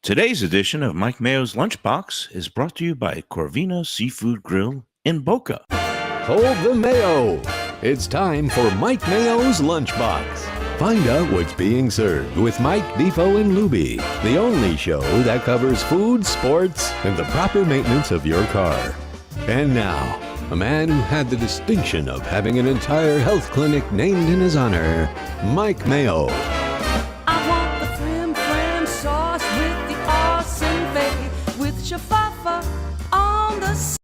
Today's edition of Mike Mayo's Lunchbox is brought to you by Corvina Seafood Grill in Boca. Hold the mayo. It's time for Mike Mayo's Lunchbox. Find out what's being served with Mike, Defo, and Lubie, the only show that covers food, sports, and the proper maintenance of your car. And now, a man who had the distinction of having an entire health clinic named in his honor, Mike Mayo. I want the flim flam sauce with the awesome bay with shafafa on the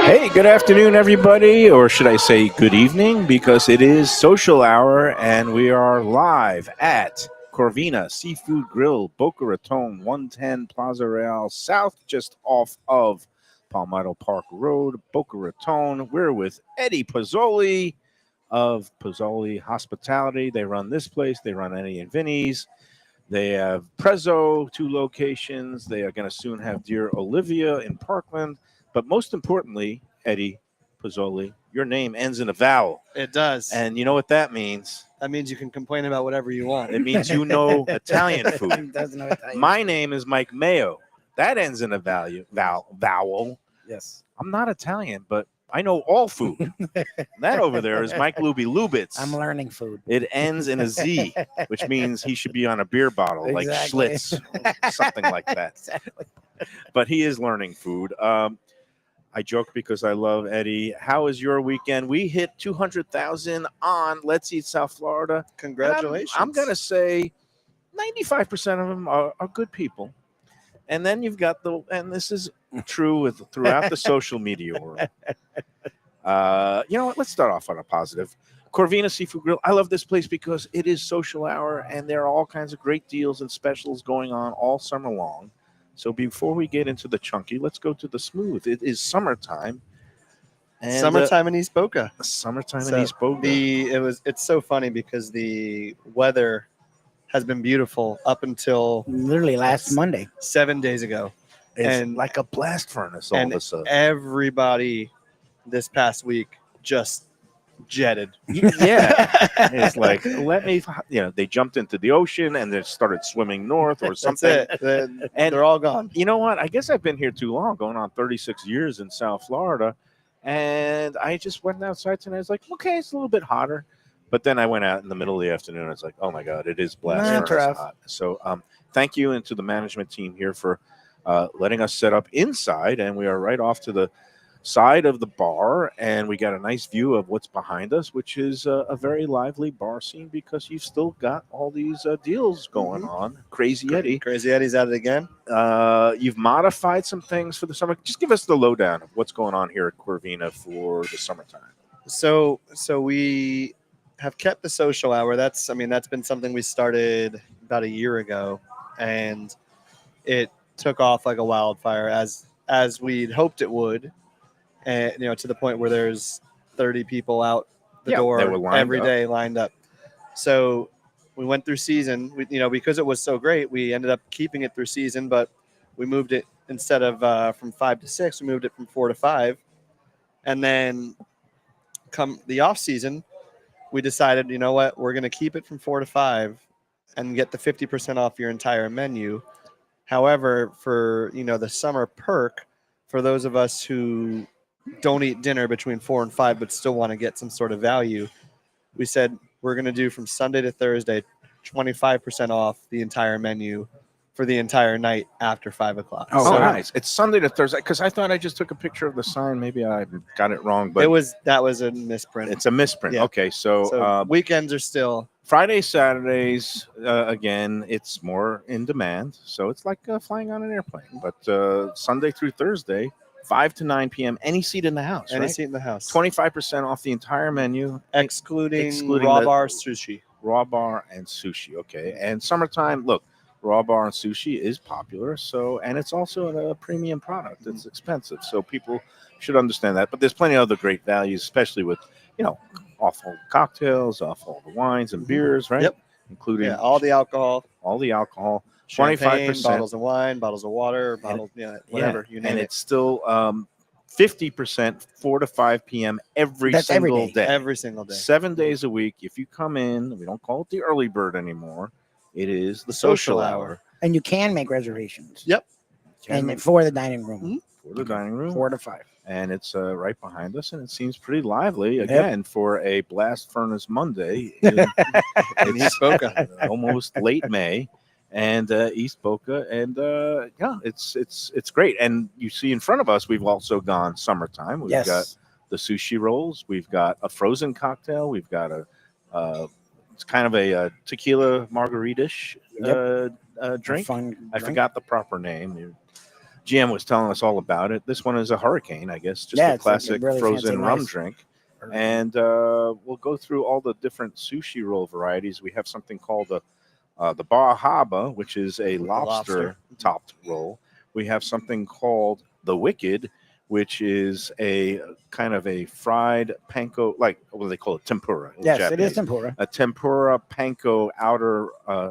Hey, good afternoon, everybody, or should I say good evening, because it is social hour and we are live at Corvina Seafood Grill, Boca Raton, 110 Plaza Real South, just off of Palmetto Park Road, Boca Raton. We're with Eddie Pozzuoli of Pozzuoli Hospitality. They run this place. They run Eddie and Vinny's. They have Prezzo, 2 locations. They are going to soon have Dear Olivia in Parkland. But most importantly, Eddie Pozzuoli, your name ends in a vowel. It does. And you know what that means? That means you can complain about whatever you want. It means you know Italian food. Doesn't know Italian. My name is Mike Mayo. That ends in a vowel. Yes. I'm not Italian, but I know all food. That over there is Mike Lubitz. I'm learning food. It ends in a Z, which means he should be on a beer bottle, Exactly. like Schlitz, something like that. Exactly. But he is learning food. I joke because I love Eddie. How is your weekend? We hit 200,000 on Let's Eat South Florida. Congratulations. I'm going to say 95% of them are good people. And then you've got and this is true throughout the social media world. You know what? Let's start off on a positive. Corvina Seafood Grill. I love this place because it is social hour and there are all kinds of great deals and specials going on all summer long. So before we get into the chunky, let's go to the smooth. It is summertime. And, summertime in East Boca. Summertime So in East Boca. It's so funny because the weather has been beautiful up until Literally last Monday. 7 days ago. It's and- like a blast furnace all and of a sudden. everybody this past week just jetted. Yeah. It's like, they jumped into the ocean and they started swimming north or something. That's it. And- They're all gone. You know what? I guess I've been here too long, going on 36 years in South Florida. And I just went outside tonight. I was like, okay, it's a little bit hotter. But then I went out in the middle of the afternoon. It's like, oh, my God, it is blast That's furnace rough. hot. So thank you and to the management team here for letting us set up inside. And we are right off to the side of the bar. And we got a nice view of what's behind us, which is a very lively bar scene because you've still got all these deals going on. Crazy Eddie. Crazy Eddie's at it again. You've modified some things for the summer. Just give us the lowdown of what's going on here at Corvina for the summertime. So we have kept the social hour. That's been something we started about a year ago, and it took off like a wildfire as we'd hoped it would, and to the point where there's 30 people out the They were door lined every up. day lined up. So we went through season. Because it was so great, we ended up keeping it through season, but we moved it instead of from 5 to 6, we moved it from 4 to 5, and then come the off season, we decided, you know what, we're going to keep it from 4 to 5 and get the 50% off your entire menu. However, for, the summer perk, for those of us who don't eat dinner between 4 and 5 but still want to get some sort of value, we said we're going to do from Sunday to Thursday 25% off the entire menu for the entire night after 5 o'clock. Oh, So nice. It's Sunday to Thursday because I thought I just took a picture of the sign. Maybe I got it wrong, but that was a misprint. it's a misprint. Yeah. Okay, so Weekends are still Fridays, Saturdays, again, it's more in demand. So it's like flying on an airplane. But Sunday through Thursday, 5 to 9 p.m., any seat in the house, any right? seat in the house. 25% off the entire menu, excluding raw raw bar sushi. raw bar and sushi. Okay. And summertime, look, raw bar and sushi is popular. And it's also a premium product. It's expensive. So people should understand that. But there's plenty of other great values, especially with, off all the cocktails, off all the wines and beers, right? Yep. Including all the alcohol, champagne, 25%, bottles of wine, bottles of water, whatever you name and it. it's still 50%, 4 to 5 p.m. every That's every single day. day. Every single day. 7 days a week. If you come in, we don't call it the early bird anymore. It is the social hour. And you can make reservations. Yep. Can And make for the dining room. Mhm. for the dining room. 4 to 5. And it's right behind us, and it seems pretty lively again for a blast furnace Monday in East Boca. almost late May, and East Boca, and it's great. And you see in front of us, we've also gone summertime. We've got Yes. the sushi rolls. We've got a frozen cocktail. We've got it's kind of a tequila margarita-ish drink. Fun I drink. forgot the proper name. GM was telling us all about it. This one is a hurricane, I guess, just Yeah, a it's like a classic really frozen fancy, rum nice- drink. And we'll go through all the different sushi roll varieties. We have something called the Bahaba, which is a With the lobster lobster. topped roll. We have something called the Wicked, which is a kind of a fried panko, like what do they call it? Tempura. in Yes, it Japanese. is tempura. A tempura panko outer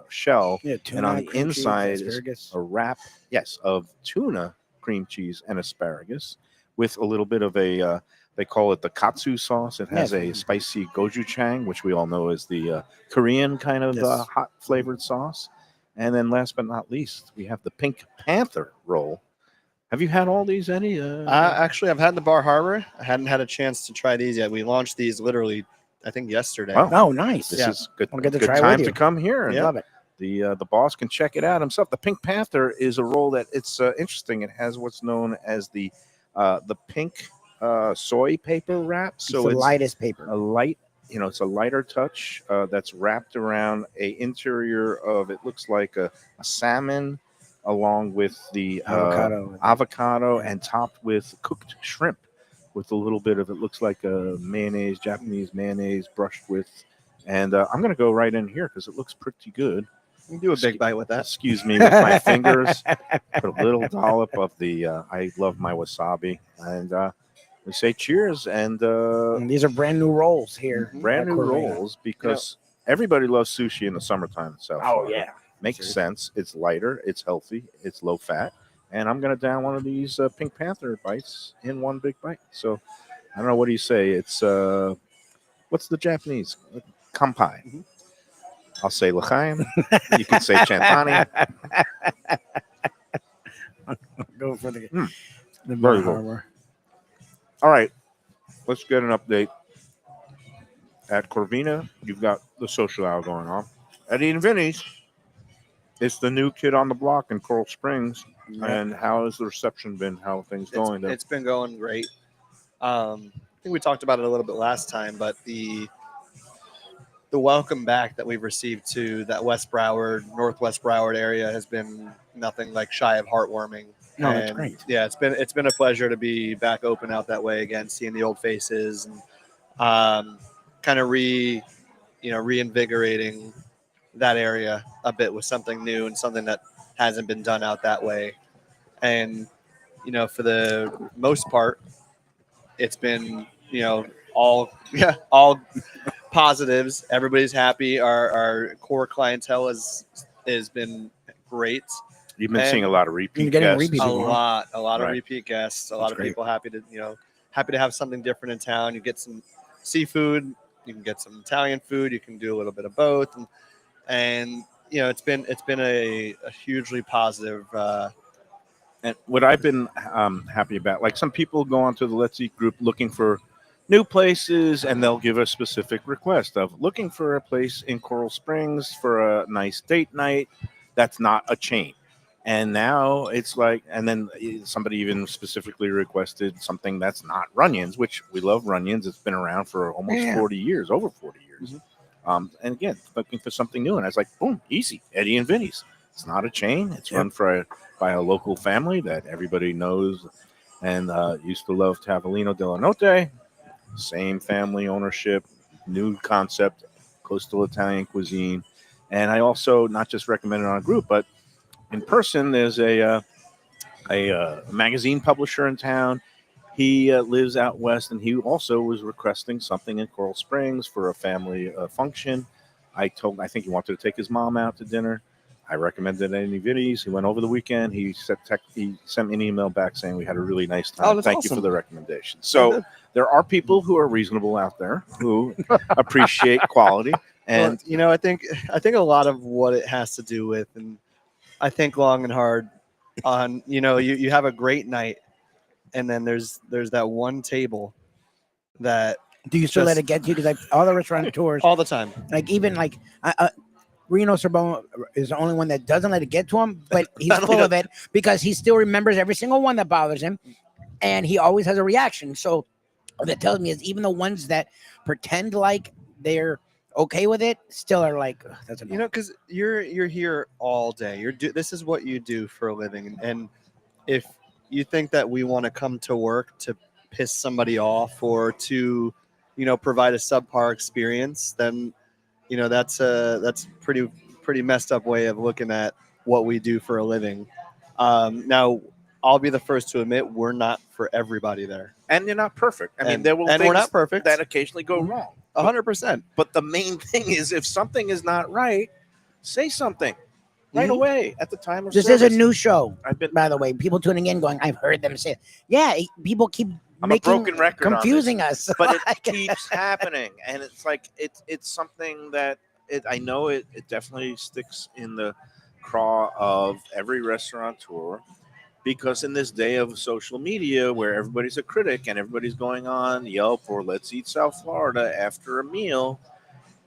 shell, Yeah, and tuna, on the cream cheese, inside is asparagus. a wrap, yes, of tuna, cream cheese, and asparagus with a little bit of a, they call it the katsu sauce. It has Yes. a spicy gochujang, which we all know is the Korean kind of Yes. hot flavored sauce. And then last but not least, we have the Pink Panther roll. Have you had all these, Eddie? Actually, I've had the Bar Harbor. I hadn't had a chance to try these yet. We launched these literally, I think, yesterday. Wow. Oh, nice. This Yeah. is good. Wanna get to Good try time with to you. come here. And Yeah. Love it. the boss can check it out himself. The Pink Panther is a roll that it's interesting. It has what's known as the pink soy paper wrap. So it's the lightest a paper. light, it's a lighter touch that's wrapped around a interior of, it looks like a salmon, along with the avocado and topped with cooked shrimp with a little bit of, it looks like a mayonnaise, Japanese mayonnaise brushed with. And I'm going to go right in here because it looks pretty good. You can do a big bite with that. Excuse me with my fingers. Put a little dollop of the, I love my wasabi. And we say cheers. And And these are brand new rolls here. brand at new Corvina. rolls because everybody loves sushi in the summertime in South Oh, Florida. yeah. Makes Seriously. sense. It's lighter. It's healthy. It's low fat. And I'm going to down one of these Pink Panther bites in one big bite. So I don't know. What do you say? It's, what's the Japanese? Kampai. Mhm. I'll say l'chaim. You can say chantani. Go for the Very Bar good. Harbor. All right. Let's get an update. At Corvina, you've got the social hour going on. Eddie and Vinny's, it's the new kid on the block in Coral Springs. And how has the reception been? How are things going there? It's been going great. I think we talked about it a little bit last time, but the welcome back that we've received to that West Broward, Northwest Broward area has been nothing like shy of heartwarming. No, that's And, great. Yeah, it's been a pleasure to be back open out that way again, seeing the old faces and kind of reinvigorating that area a bit with something new and something that hasn't been done out that way. And for the most part, it's been all positives. Everybody's happy. Our core clientele has been great. You've been and seeing a lot of repeat You're getting guests. repeat A people, huh? lot of Right. repeat guests. A lot That's of great. people happy to have something different in town. You get some seafood. You can get some Italian food. You can do a little bit of both, and it's been a hugely positive. And what I've been happy about, like some people go onto the Let's Eat group looking for new places, and they'll give a specific request of looking for a place in Coral Springs for a nice date night that's not a chain. And now it's like, and then somebody even specifically requested something that's not Runyon's, which we love Runyon's. It's been around for almost 40 years, over 40 years. And again, looking for something new. And I was like, boom, easy. Eddie and Vinny's. It's not a chain. It's run by a local family that everybody knows and used to love Tavolino della Notte. Same family ownership, new concept, coastal Italian cuisine. And I also not just recommend it on a group, but in person, there's a magazine publisher in town. He lives out west, and he also was requesting something in Coral Springs for a family function. I think he wanted to take his mom out to dinner. I recommended any videos. He went over the weekend. He sent me an email back saying we had a really nice time. Oh, that's Thank you awesome. for the recommendation. So there are people who are reasonable out there who appreciate quality. And Well, I think a lot of what it has to do with, and I think long and hard on, you have a great night, and then there's that one table that Do you still let just- it get to you? Because all the restaurateurs, all the time. like even like Reno Sorbonne is the only one that doesn't let it get to him, but he's Not only full of it because he still remembers every single one that bothers him, and he always has a reaction. So what that tells me is even the ones that pretend like they're okay with it still are like, "Ugh, that's annoying." Because you're here all day. This is what you do for a living, and if you think that we want to come to work to piss somebody off or to, provide a subpar experience, then that's pretty messed up way of looking at what we do for a living. Now, I'll be the first to admit we're not for everybody there, you're not perfect. I mean, And- there will and we're things not perfect. that occasionally go wrong. 100%. But the main thing is if something is not right, say something right Mhm. away at the time of This service. is a new show, I've been by the way. People tuning in going, I've heard them say it. Yeah, people keep I'm a making broken record on this. confusing us. but it keeps happening, and it's like it's something that I know it definitely sticks in the craw of every restaurateur, because in this day of social media where everybody's a critic and everybody's going on Yelp or Let's Eat South Florida after a meal,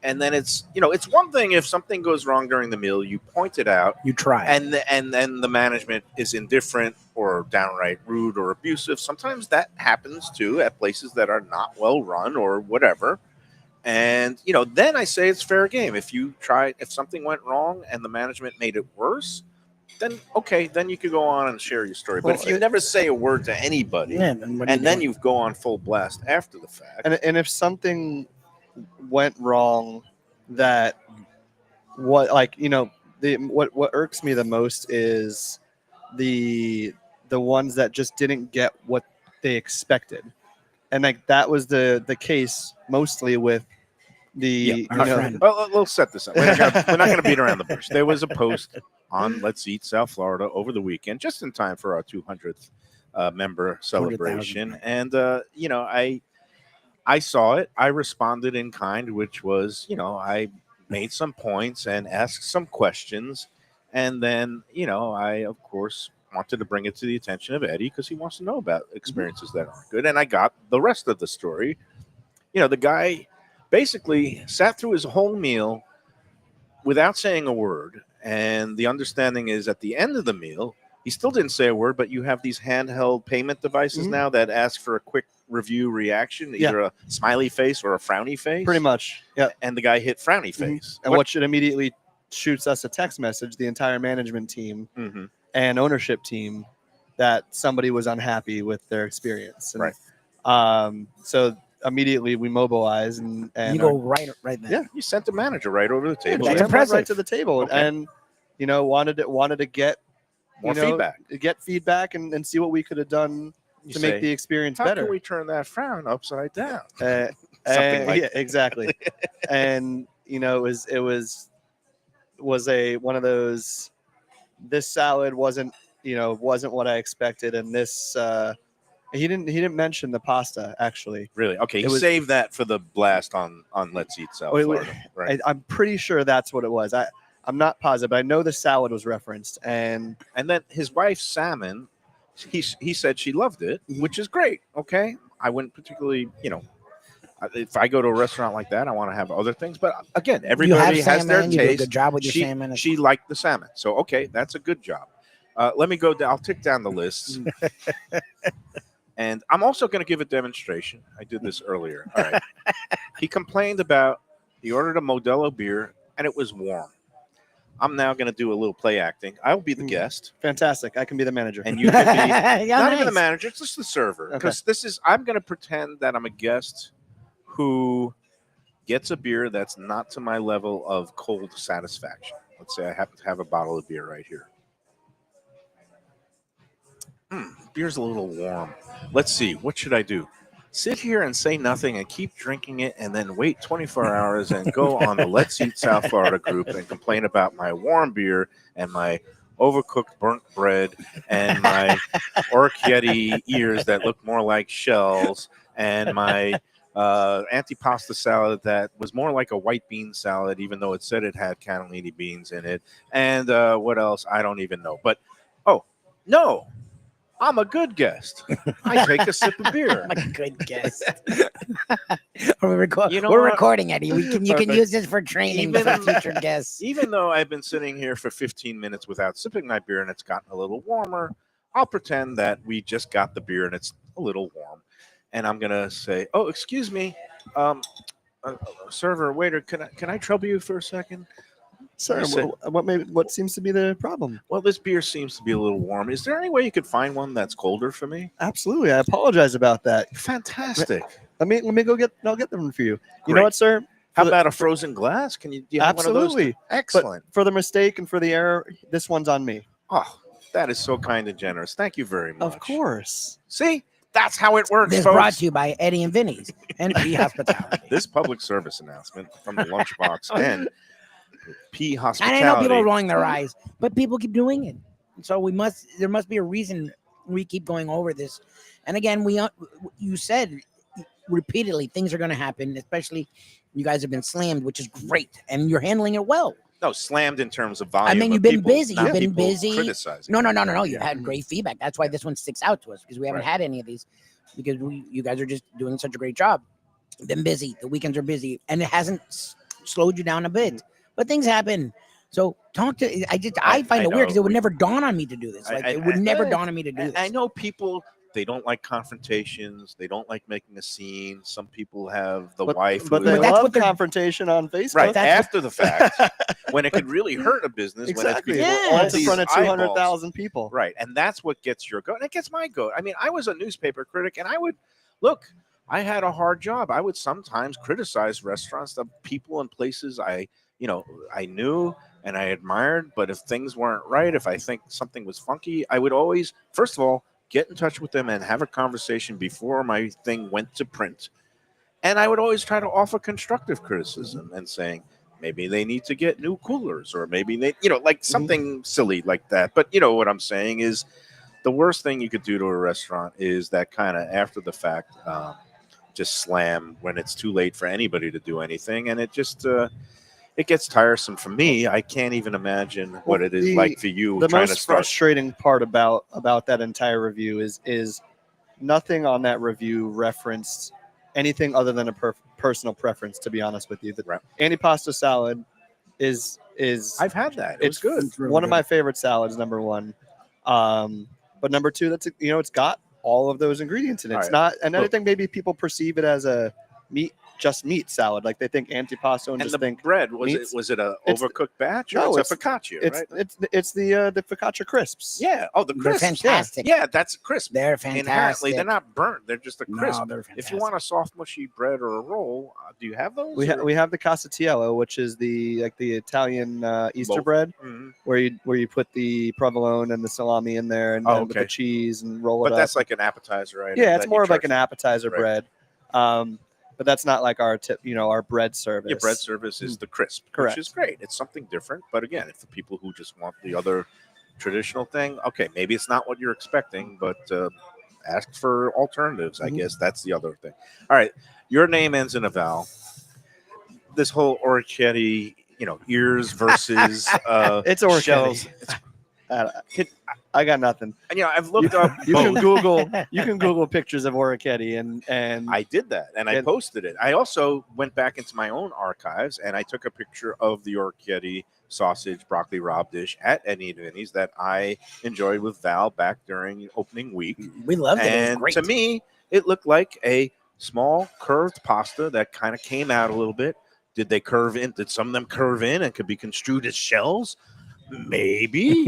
and then it's one thing if something goes wrong during the meal, you point it out, You try. and then the management is indifferent or downright rude or abusive. Sometimes that happens too at places that are not well run or whatever. And then I say it's fair game. If something went wrong and the management made it worse, then okay, then you could go on and share your story. But Well, if you never say a word to anybody, Yeah, then what are and then doing? you go on full blast after the fact, And if something went wrong, that what irks me the most is the ones that just didn't get what they expected, and like that was the case mostly with the our friend. well, we'll set this up. We're not gonna beat around the bush. There was a post on Let's Eat South Florida over the weekend, just in time for our 200th member celebration, and I saw it. I responded in kind, which was, I made some points and asked some questions. And then, I, of course, wanted to bring it to the attention of Eddie because he wants to know about experiences that aren't good. And I got the rest of the story. The guy basically sat through his whole meal without saying a word. And the understanding is at the end of the meal, he still didn't say a word, but you have these handheld payment devices now that ask for a quick review reaction, either a smiley face or a frowny face. pretty much. Yeah. And the guy hit frowny face. And what should immediately shoots us a text message, the entire management team Mhm. and ownership team, that somebody was unhappy with their experience. And, Right. So immediately we mobilize and You go right there. Yeah. You sent the manager right over the table. That's jumped impressive. right to the table Okay. and wanted to get More feedback. get feedback and see what we could have done You to say, make the experience how better. can we turn that frown upside down? Something like yeah, exactly. And it was one of those. This salad wasn't what I expected, and this he didn't mention the pasta actually. Really? Okay, It you was- save that for the blast on Let's Eat South Wait, Florida. Right. I'm pretty sure that's what it was. I'm not positive, but I know the salad was referenced, and And then his wife's salmon, he said she loved it, which is great. Okay. I wouldn't particularly, if I go to a restaurant like that, I want to have other things. But again, You everybody have has their salmon. You do a taste. good job with your She, salmon. she liked the salmon. So, okay, that's a good job. Let me go down. I'll tick down the list. And I'm also going to give a demonstration. I did this earlier. All right. He complained about, he ordered a Modelo beer and it was warm. I'm now going to do a little play acting. I'll be the guest fantastic. I can be the manager. and you can be Yeah, not even the nice. manager, it's just the server. Okay. Because I'm going to pretend that I'm a guest who gets a beer that's not to my level of cold satisfaction. Let's say I happen to have a bottle of beer right here. Beer's a little warm. Let's see. What should I do? sit here and say nothing and keep drinking it and then wait 24 hours and go on the Let's Eat South Florida group and complain about my warm beer and my overcooked burnt bread and my orecchiette ears that look more like shells and my antipasta salad that was more like a white bean salad, even though it said it had cannellini beans in it. And what else? I don't even know. But, oh, no. I'm a good guest. I take a sip of beer. I'm a good guest. we're You we're what? recording, Eddie. You can use this for training for future guests. Even though I've been sitting here for 15 minutes without sipping my beer and it's gotten a little warmer, I'll pretend that we just got the beer and it's a little warm. And I'm going to say, oh, excuse me, server, waiter, can I trouble you for a second? Sir, what seems to be the problem? Well, this beer seems to be a little warm. Is there any way you could find one that's colder for me? Absolutely. I apologize about that. Fantastic. Let me I'll get them for you. You Great. know what, sir? How about a frozen glass? Do you have Absolutely. one of those? Excellent. But for the mistake and for the error, this one's on me. Oh, that is so kind and generous. Thank you very much. Of course. See, that's how it works, This folks. brought to you by Eddie and Vinny's and P Hospitality. This public service announcement from the Lunchbox and P And Hospitality. I know people are rolling their eyes, but people keep doing it. So there must be a reason we keep going over this. And again, you said repeatedly things are going to happen, especially you guys have been slammed, which is great, and you're handling it well. No, slammed in terms of volume. I mean, of you've been people, busy. not You've been people busy. Criticizing. No. You've had great feedback. That's why this one sticks out to us because we haven't Right. had any of these because you guys are just doing such a great job. Been busy. The weekends are busy, and it hasn't slowed you down a bit. But things happen. So I find it weird because it would never dawn on me to do this. Like it would never dawn on me to do this. I know people. They don't like confrontations. They don't like making a scene. Some people have the wife. But who they is- that's love what they're- confrontation on Facebook. right that's after the fact, when it could really hurt a business. Exactly. When it's Yeah. all All in these front of eyeballs. 200,000 people. Right, and that's what gets your goat. And it gets my goat. I mean, I was a newspaper critic, and I would look. I had a hard job. I would sometimes criticize restaurants, the people and places I knew and I admired. But if things weren't right, if I think something was funky, I would always, first of all, get in touch with them and have a conversation before my thing went to print. And I would always try to offer constructive criticism and saying, maybe they need to get new coolers, or maybe they, like something silly like that. But what I'm saying is the worst thing you could do to a restaurant is that kind of after the fact, just slam when it's too late for anybody to do anything. And it just, it gets tiresome for me. I can't even imagine what it is like for you. The trying to most start. frustrating part about that entire review is nothing on that review referenced anything other than a personal preference. To be honest with you, the antipasta salad is I've had that. It's good. It's one of my favorite salads. Number one, but number two, that's it's got all of those ingredients in it. It's Right. not, and I Look. think maybe people perceive it as a meat salad, like they think antipasto and And just the think bread meats. was it a It's- overcooked batch? Or No, it's a focaccia, right? it's the focaccia crisps. Yeah. Oh, the They're crisps. fantastic. Yeah, that's crisp. They're Inherently, fantastic. they're not burnt. They're just a No, crisp. they're If you fantastic. want a soft, mushy bread or a roll, do you have those? We have the casatiello, which is the Italian Easter Both. bread, Mhm. where you put the provolone and the salami in there, and Oh, then with the okay. cheese and roll But it that's up. like an appetizer, right? Yeah, it's more of like an appetizer Right. bread, but that's not like our our bread service. Your bread service is the crisp, Correct. which is great. It's something different. But again, if the people who just want the other traditional thing, okay, maybe it's not what you're expecting, but ask for alternatives. I Mhm. guess that's the other thing. All right, your name ends in a vowel. This whole orecchiette, ears versus It's orecchiette. shells. I got nothing. And I've looked up. You can both. Google pictures of orecchiette and I did that, and I And- posted it. I also went back into my own archives, and I took a picture of the orecchiette sausage broccoli rabe dish at Eddie and Vinny's that I enjoyed with Val back during opening week. We loved it. It was And great. to me, it looked like a small curved pasta that kind of came out a little bit. Did they curve in? Did some of them curve in and could be construed as shells? Maybe,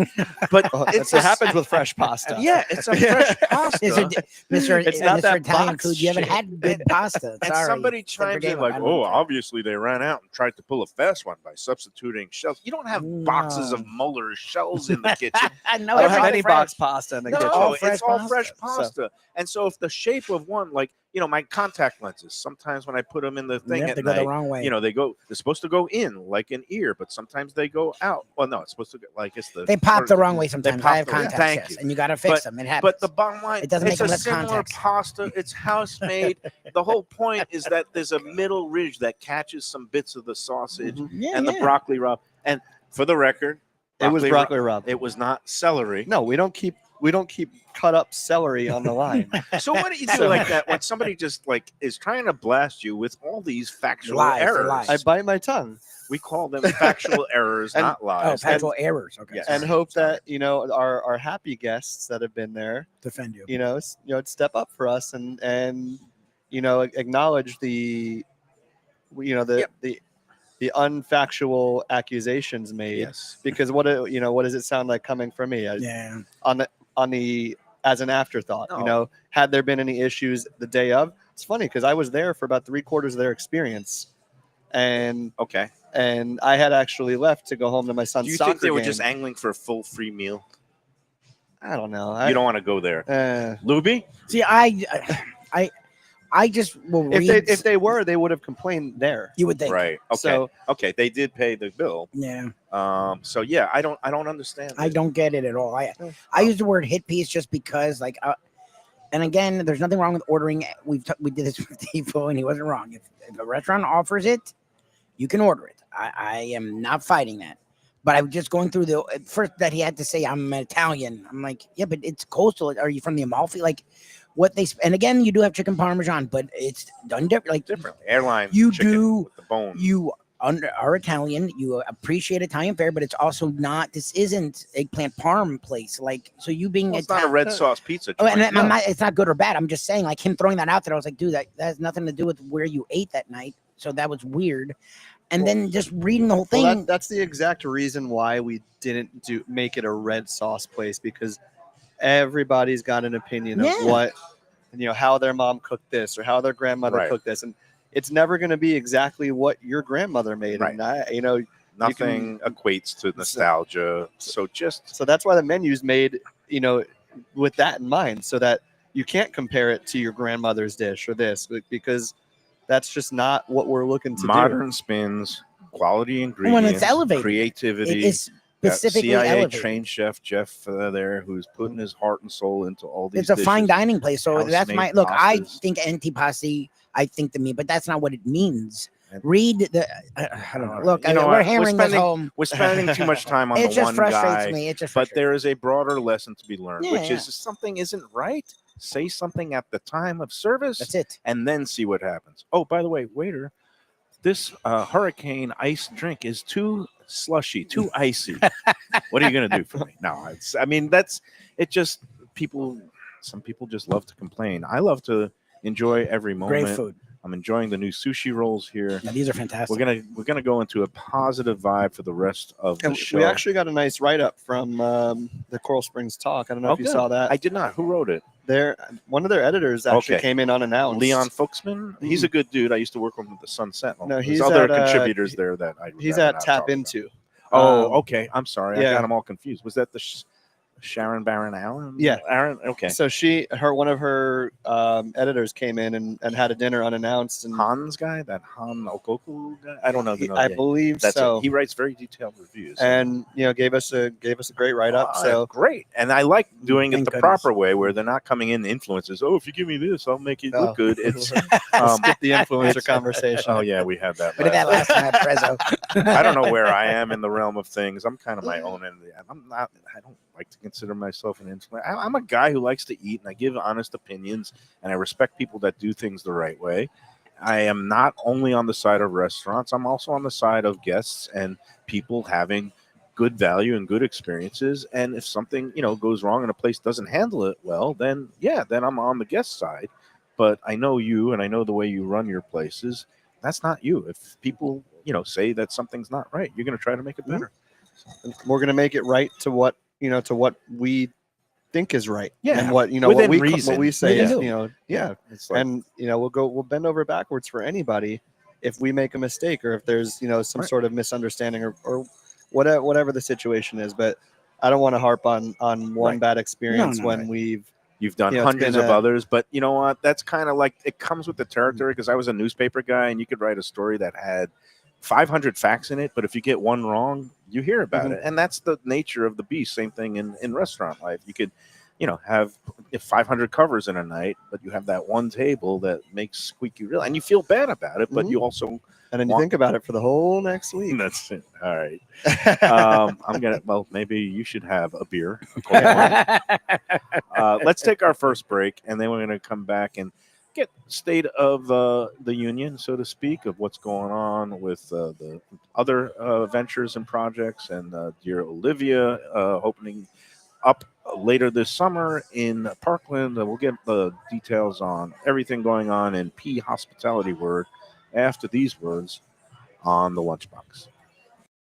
but it's what happens with fresh pasta. Yeah, it's a fresh pasta. It's not Mr. that Italian box food. You haven't shit. had good pasta. And Sorry. somebody It's chimes every in day. like, I don't "Oh, know. obviously they ran out and tried to pull a fast one by substituting shells." You don't have boxes No. of Mueller's shells in the kitchen. I know. I don't it's have all any fresh. box pasta in the No, kitchen. all it's fresh all pasta. fresh pasta. And so if the shape of one, like my contact lenses. Sometimes when I put them in the thing Yep, at they go night, the wrong way. they're supposed to go in like an ear, but sometimes they go out. Well, no, it's supposed to go like it's the. They pop the wrong way They sometimes. pop I have the wrong- contacts, thank yes, you. and you got to fix them. It happens. But the bottom line, It doesn't it's make a them less similar contacts. pasta. It's house made. The whole point is that there's a middle ridge that catches some bits of the sausage Yeah, and the yeah. broccoli rub. And for the record, It was broccoli rub. It was not celery. No, we don't keep cut up celery on the line. So what do you do like that when somebody just like is trying to blast you with all these factual Lies, they're errors? lies. I bite my tongue We call them factual errors, And- not Oh, lies. factual errors. Okay. Yes. and hope that our happy guests that have been there, Defend you. step up for us and acknowledge the the unfactual accusations made. Yes. Because what does it sound like coming from me? Yeah. On the as an afterthought. No. Had there been any issues the day of? It's funny because I was there for about 3/4 of their experience, and Okay. I had actually left to go home to my son's Do you soccer think they were game. just angling for a full free meal? I don't know. You don't want to go there. Lubie? See, I just will read. If they were, they would have complained there. You would think. Right. Okay. So- okay. They did pay the bill. Yeah. So yeah, I don't understand. I it. don't get it at all. I use the word hit piece just because, like, and again, there's nothing wrong with ordering. We did this with Devo, and he wasn't wrong. If a restaurant offers it, you can order it. I am not fighting that. But I'm just going through the first that he had to say I'm Italian. I'm like, yeah, but it's coastal. Are you from the Amalfi? Like, what they and again, you do have chicken parmesan, but it's done different. Like Different airline. You chicken do- with the bone. you are Italian, you appreciate Italian fare, but it's also not. This isn't eggplant parm place. Like, so you being Well, it's not a red sauce pizza. Oh, and joint. I'm not, it's not good or bad. I'm just saying, like him throwing that out there, I was like, dude, that has nothing to do with where you ate that night. So that was weird. And then just reading the whole thing. Well, that's the exact reason why we didn't make it a red sauce place, because everybody's got an opinion of Yeah. what how their mom cooked this or how their grandmother Right. cooked this, and it's never going to be exactly what your grandmother made. Right. And Nothing equates to nostalgia. So just so that's why the menu's made with that in mind, so that you can't compare it to your grandmother's dish or this, because that's just not what we're looking to modern spins, quality ingredients, When it's elevated. creativity. it is Got specifically CIA elevated. trained chef Jeff there, who's putting his heart and soul into all these. It's a fine dishes. dining place. So that's my House-made look. I pastas. think antipasti. I think to me, but that's not what it means. And- Read the. I don't know. Look, You know we're what? We're hammering this spending- home. We're spending too much time on It the just one frustrates guy. me. It just But frustrates there is a broader lesson to be learned, which Yeah, is if something isn't right, say something at the time of service, That's it. and then see what happens. Oh, by the way, waiter, this hurricane ice drink is too slushy, too icy. What are you going to do for me? No, that's it. Just some people just love to complain. I love to enjoy every moment. Great food. I'm enjoying the new sushi rolls here. Yeah, these are fantastic. We're gonna go into a positive vibe for the rest of the And show. we actually got a nice write-up from the Coral Springs Talk. I don't know Oh, if you good. saw that. I did not. Who wrote it? One of their editors actually Okay. came in unannounced. Leon Fuchsman. He's a good dude. I used to work with him at the Sun Sentinel. No, There's he's other at, contributors there that He's rather at not Tap talk about. Into. Oh, Um, okay. I'm sorry. I yeah. got them all confused. Was that the Sharon Baron Allen? Yeah. Aaron. Okay. So one of her editors came in and had a dinner unannounced, and Hans guy, that Han Okoku guy. I don't know. I believe That's so. it. He writes very detailed reviews. And gave us a great write-up. Ah, So great, and I like doing it Thank the goodness. proper way, where they're not coming in influences. Oh, if you give me this, I'll make it No. look good. It's skip the influencer conversation. oh yeah, we had that. We did that last time at Prezzo. I don't know where I am in the realm of things. I'm kind of my own entity. I don't like to consider myself an influencer. I'm a guy who likes to eat, and I give honest opinions, and I respect people that do things the right way. I am not only on the side of restaurants. I'm also on the side of guests and people having good value and good experiences. And if something, goes wrong and a place doesn't handle it well, then I'm on the guest side. But I know you, and I know the way you run your places. That's not you. If people, say that something's not right, you're going to try to make it better. We're gonna make it right to what we think is right. Yeah, And what within what reason. we say Yeah. is yeah. It's like, And we'll bend over backwards for anybody if we make a mistake or if there's some Right. sort of misunderstanding or whatever the situation is. But I don't want to harp on one Right. bad experience No, when right. we've You've done You know, it's hundreds been of a- others, but you know what? That's kind of like it comes with the territory because I was a newspaper guy and you could write a story that had 500 facts in it, but if you get one wrong, you hear about Mhm. it. And that's the nature of the beast. Same thing in restaurant life. You could, have 500 covers in a night, but you have that one table that makes squeaky real, and you feel bad about it, but Mhm. you also And then you think about it for the whole next week. that's it. All right. Maybe you should have a beer. Let's take our first break, and then we're going to come back and get state of the union, so to speak, of what's going on with the other ventures and projects, and dear Olivia opening up later this summer in Parkland. We'll get the details on everything going on in P Hospitality Word after these words on the Lunchbox.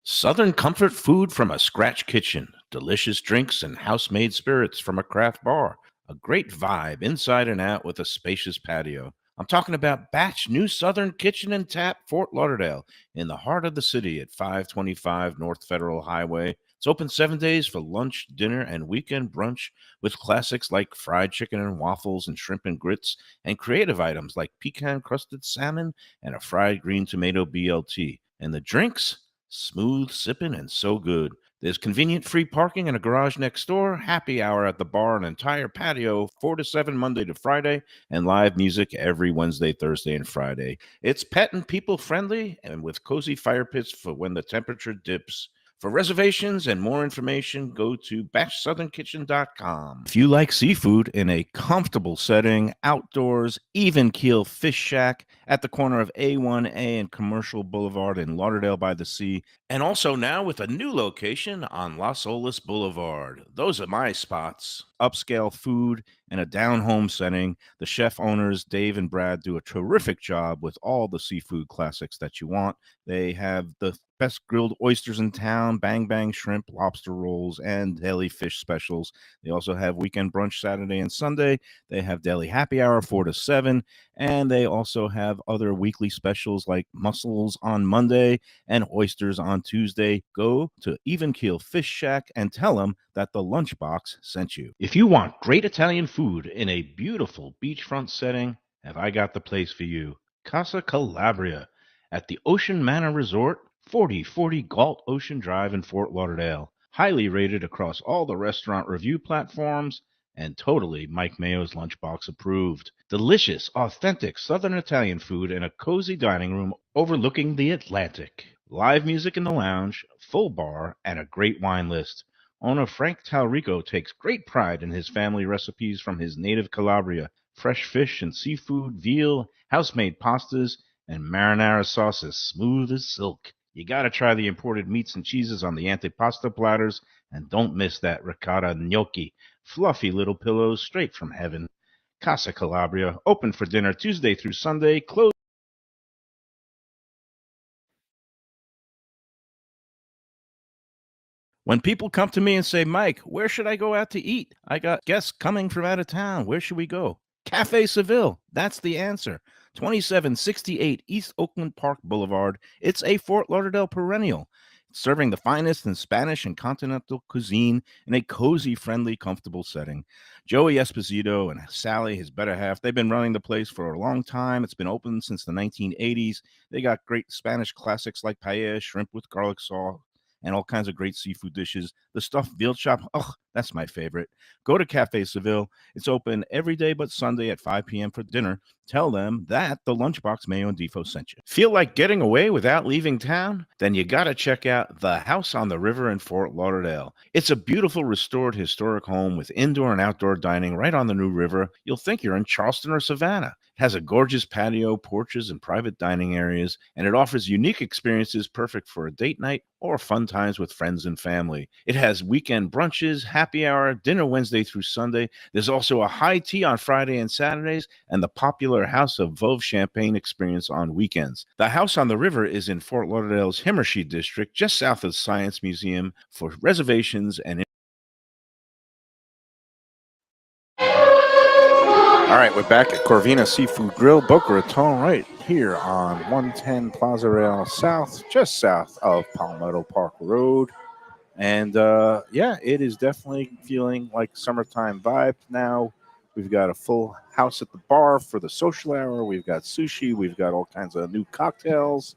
Southern comfort food from a scratch kitchen, delicious drinks and house-made spirits from a craft bar, a great vibe inside and out with a spacious patio. I'm talking about Batch New Southern Kitchen and Tap, Fort Lauderdale, in the heart of the city at 525 North Federal Highway. It's open 7 days for lunch, dinner, and weekend brunch with classics like fried chicken and waffles and shrimp and grits, and creative items like pecan-crusted salmon and a fried green tomato BLT. And the drinks? Smooth sipping and so good. There's convenient free parking and a garage next door, happy hour at the bar, an entire patio, 4 to 7 Monday to Friday, and live music every Wednesday, Thursday, and Friday. It's pet and people friendly and with cozy fire pits for when the temperature dips. For reservations and more information, go to batchsouthernkitchen.com. If you like seafood in a comfortable setting, outdoors, even keel fish shack at the corner of A1A and Commercial Boulevard in Lauderdale by the Sea, and also now with a new location on Las Olas Boulevard. Those are my spots. Upscale food and a down-home setting. The chef owners, Dave and Brad, do a terrific job with all the seafood classics that you want. They have the best grilled oysters in town, bang bang shrimp, lobster rolls, and deli fish specials. They also have weekend brunch Saturday and Sunday. They have deli happy hour 4 to 7, and they also have other weekly specials like mussels on Monday and oysters on Tuesday. Go to Even Keel Fish Shack and tell them that the Lunchbox sent you. If you want great Italian food in a beautiful beachfront setting, have I got the place for you. Casa Calabria at the Ocean Manor Resort, 4040 Galt Ocean Drive in Fort Lauderdale. Highly rated across all the restaurant review platforms and totally Mike Mayo's Lunchbox approved. Delicious, authentic Southern Italian food in a cozy dining room overlooking the Atlantic. Live music in the lounge, full bar, and a great wine list. Owner Frank Talrico takes great pride in his family recipes from his native Calabria. Fresh fish and seafood, veal, house-made pastas, and marinara sauces smooth as silk. You gotta try the imported meats and cheeses on the antipasto platters, and don't miss that ricotta gnocchi, fluffy little pillows straight from heaven. Casa Calabria, open for dinner Tuesday through Sunday, closed. When people come to me and say, Mike, where should I go out to eat? I got guests coming from out of town. Where should we go? Cafe Seville. That's the answer. 2768 East Oakland Park Boulevard. It's a Fort Lauderdale perennial, serving the finest in Spanish and continental cuisine in a cozy, friendly, comfortable setting. Joey Esposito and Sally, his better half, they've been running the place for a long time. It's been open since the 1980s. They got great Spanish classics like paella, shrimp with garlic sauce, and all kinds of great seafood dishes. The stuffed veal chop, that's my favorite. Go to Cafe Seville. It's open every day but Sunday at 5 p.m. for dinner. Tell them that the Lunchbox Mayo and Defo sent you. Feel like getting away without leaving town? Then you got to check out the House on the River in Fort Lauderdale. It's a beautiful restored historic home with indoor and outdoor dining right on the New River. You'll think you're in Charleston or Savannah. It has a gorgeous patio, porches, and private dining areas, and it offers unique experiences perfect for a date night or fun times with friends and family. It has weekend brunches, happy hour, dinner Wednesday through Sunday. There's also a high tea on Friday and Saturdays, and the popular House of Veuve Champagne experience on weekends. The House on the River is in Fort Lauderdale's Himmershey district, just south of the Science Museum. For reservations and all right, we're back at Corvina Seafood Grill, Boca Raton, right here on 110 Plaza Rail South, just south of Palmetto Park Road. And it is definitely feeling like summertime vibe now. We've got a full house at the bar for the social hour. We've got sushi. We've got all kinds of new cocktails.